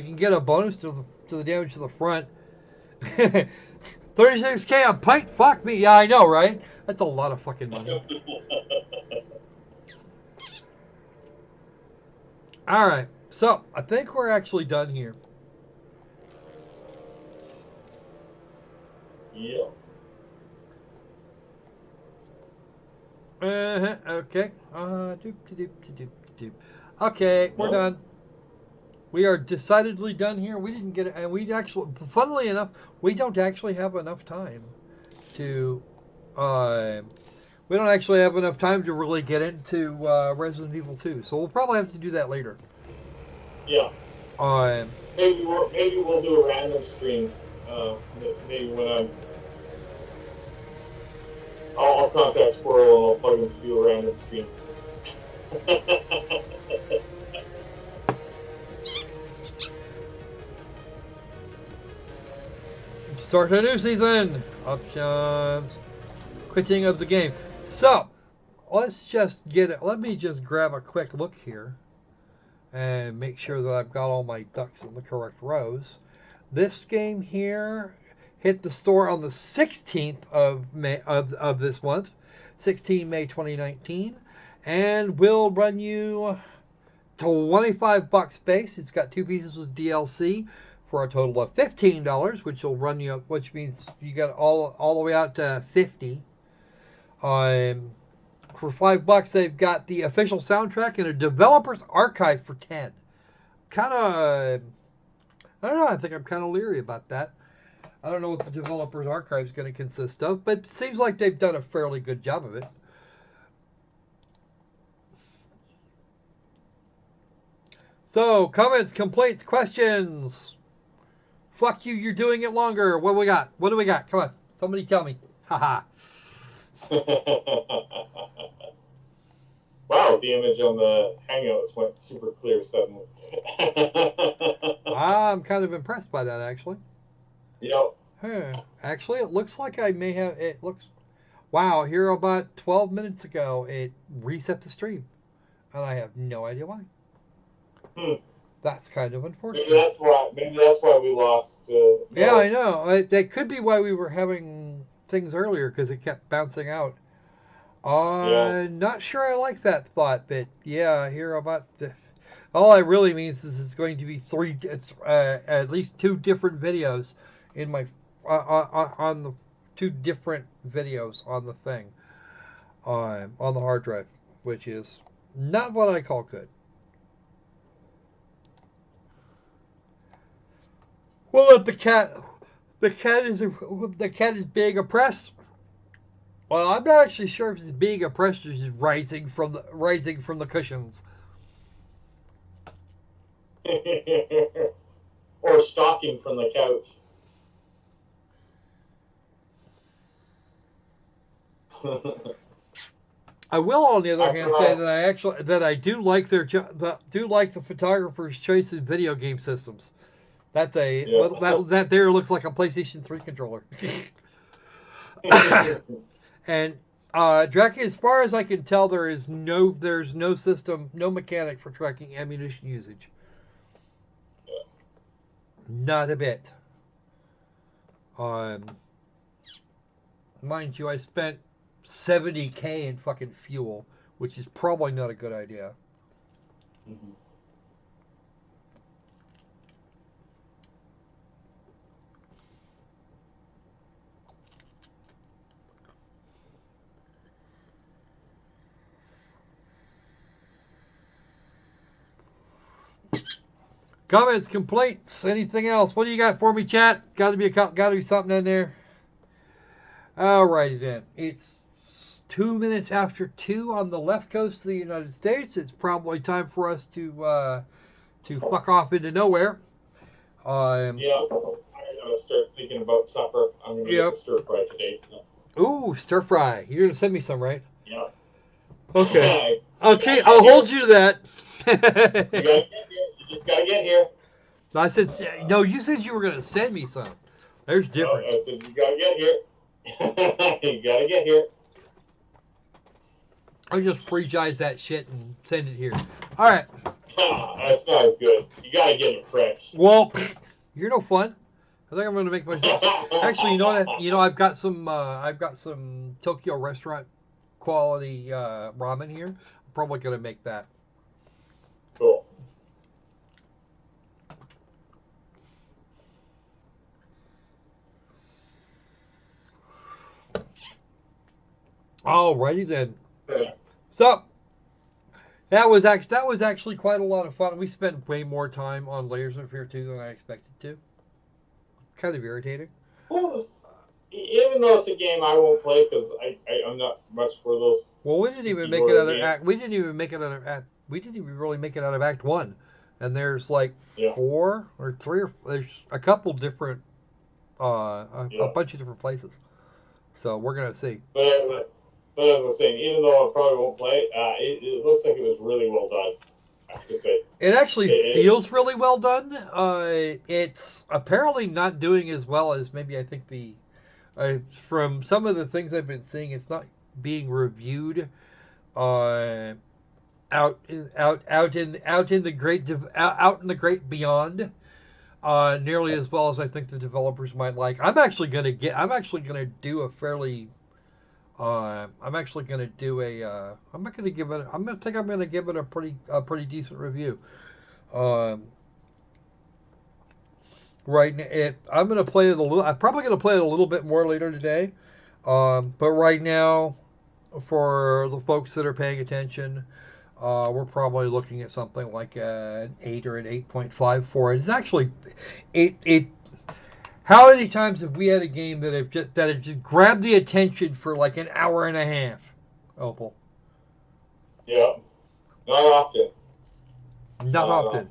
can get a bonus to the damage to the front. 36K a pint? Fuck me. Yeah, I know, right? That's a lot of fucking money. Alright, so I think we're actually done here.
Yeah.
Okay. Okay, we're done. We are decidedly done here. We didn't get it, and funnily enough, we don't actually have enough time to, we don't actually have enough time to really get into Resident Evil 2. So we'll probably have to do that later.
Yeah. Maybe we'll do a random stream. Maybe when I'll contact Squirrel and I'll plug him to do a random stream.
Start a new season. Options. Quitting of the game. So, let's just get it. Let me just grab a quick look here and make sure that I've got all my ducks in the correct rows. This game here hit the store on the 16th of May of this month, 16 May 2019, and will run you $25 base. It's got 2 pieces of DLC for a total of $15, which will run you, which means you got all the way out to 50. For $5, they've got the official soundtrack and a developer's archive for 10. Kind of, I don't know. I think I'm kind of leery about that. I don't know what the developer's archive is going to consist of, but it seems like they've done a fairly good job of it. So, comments, complaints, questions. Fuck you, you're doing it longer. What do we got? What do we got? Come on. Somebody tell me. Haha.
Wow, the image on the Hangouts went super clear suddenly.
I'm kind of impressed by that, actually.
Yep.
Actually, it looks like I may have... It looks... Wow, here about 12 minutes ago, it reset the stream. And I have no idea why. That's kind of unfortunate.
Maybe that's why we lost...
yeah, I know. That could be why we were having things earlier, because it kept bouncing out. Not sure I like that thought, but yeah, here about... all that really means is it's going to be at least 2 different videos in my on the two different videos on the thing, on the hard drive, which is not what I call good. Well, the cat is being oppressed. Well, I'm not actually sure if it's being oppressed or just rising from the cushions.
Or stalking from the couch.
I will, on the other hand, say that I do like the photographer's choice in video game systems. That's that there looks like a PlayStation 3 controller. And Dracula, as far as I can tell, there's no system, no mechanic for tracking ammunition usage. Not a bit. Mind you, I spent $70,000 in fucking fuel, which is probably not a good idea.
Mm-hmm.
Comments, complaints, anything else? What do you got for me, chat? Got to be something in there. Alrighty then. It's 2 minutes after 2 on the left coast of the United States. It's probably time for us to fuck off into nowhere.
Yeah, I gotta start thinking about supper. I'm gonna get stir fry today. So.
Ooh, stir fry. You're gonna send me some, right?
Yeah.
Okay. Okay, I'll hold you to that.
You just gotta get here.
I said, no, you said you were going to send me some. There's difference.
No, I said, you gotta get here. You gotta get here.
I'll just freeze that shit and send it here. All right.
That's not as good. You gotta get it fresh.
Well, you're no fun. I think I'm going to make myself. Actually, you know, I've got some Tokyo restaurant quality ramen here. I'm probably going to make that.
Cool.
Alrighty then.
Yeah.
So that was actually quite a lot of fun. We spent way more time on Layers of Fear 2 than I expected to. Kind of irritating.
Well, even though it's a game I won't play because I'm not much for those.
Well, we didn't even make it out of Act. We didn't even make it out of Act. We didn't even really make it out of Act 1. And there's like 4 or 3 or there's a couple different, a bunch of different places. So we're gonna see.
But as I was saying, even though I probably won't play, it looks like it was really well done. I have to say.
It actually feels really well done. It's apparently not doing as well as maybe I think from some of the things I've been seeing. It's not being reviewed out in the great beyond nearly as well as I think the developers might like. I'm actually gonna do a fairly. I'm gonna give it a pretty decent review. Right now, I'm gonna play it a little. I'm probably gonna play it a little bit more later today. But right now, for the folks that are paying attention, we're probably looking at something like an 8 or an 8.5 for it. It's actually, it. How many times have we had a game that have just grabbed the attention for like an hour and a half, Opal?
Yeah, not often.
Not often.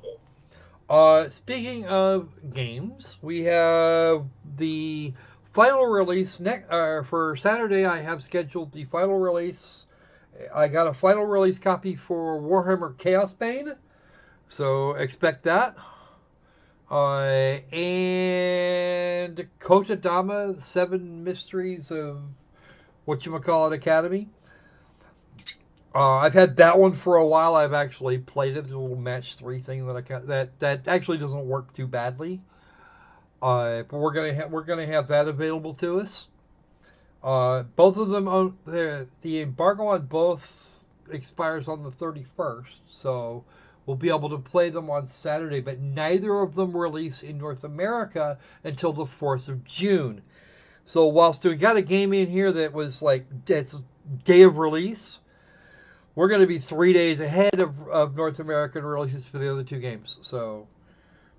Speaking of games, we have the final release for Saturday. I have scheduled the final release. I got a final release copy for Warhammer Chaos Bane, so expect that. And Kotodama, 7 Mysteries of Whatchamacallit Academy. I've had that one for a while. I've actually played it. It's a little match 3 thing that actually doesn't work too badly. But we're gonna have that available to us. Both of them, the embargo on both expires on the 31st, so we'll be able to play them on Saturday, but neither of them release in North America until the 4th of June. So whilst we got a game in here that was like it's day of release, we're going to be 3 days ahead of North American releases for the other two games. So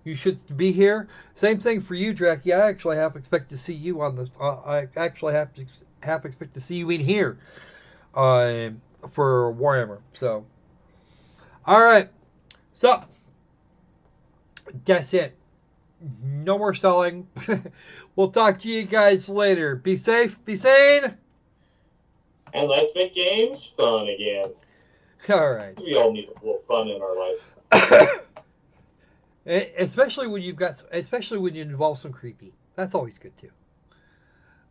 you should be here. Same thing for you, Draki. I actually half expect to see you on the. I actually half expect to see you in here for Warhammer. So, all right. So that's it. No more stalling. We'll talk to you guys later. Be safe. Be sane.
And let's make games fun again.
All right.
We all need a little fun in our lives.
Especially when you involve some creepy. That's always good too.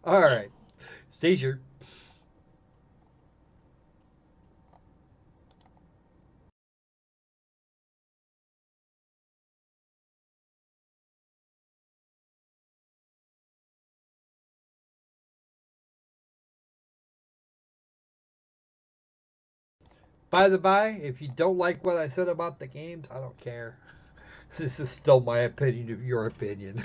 All right. Seizure. By the by, if you don't like what I said about the games, I don't care. This is still my opinion of your opinion.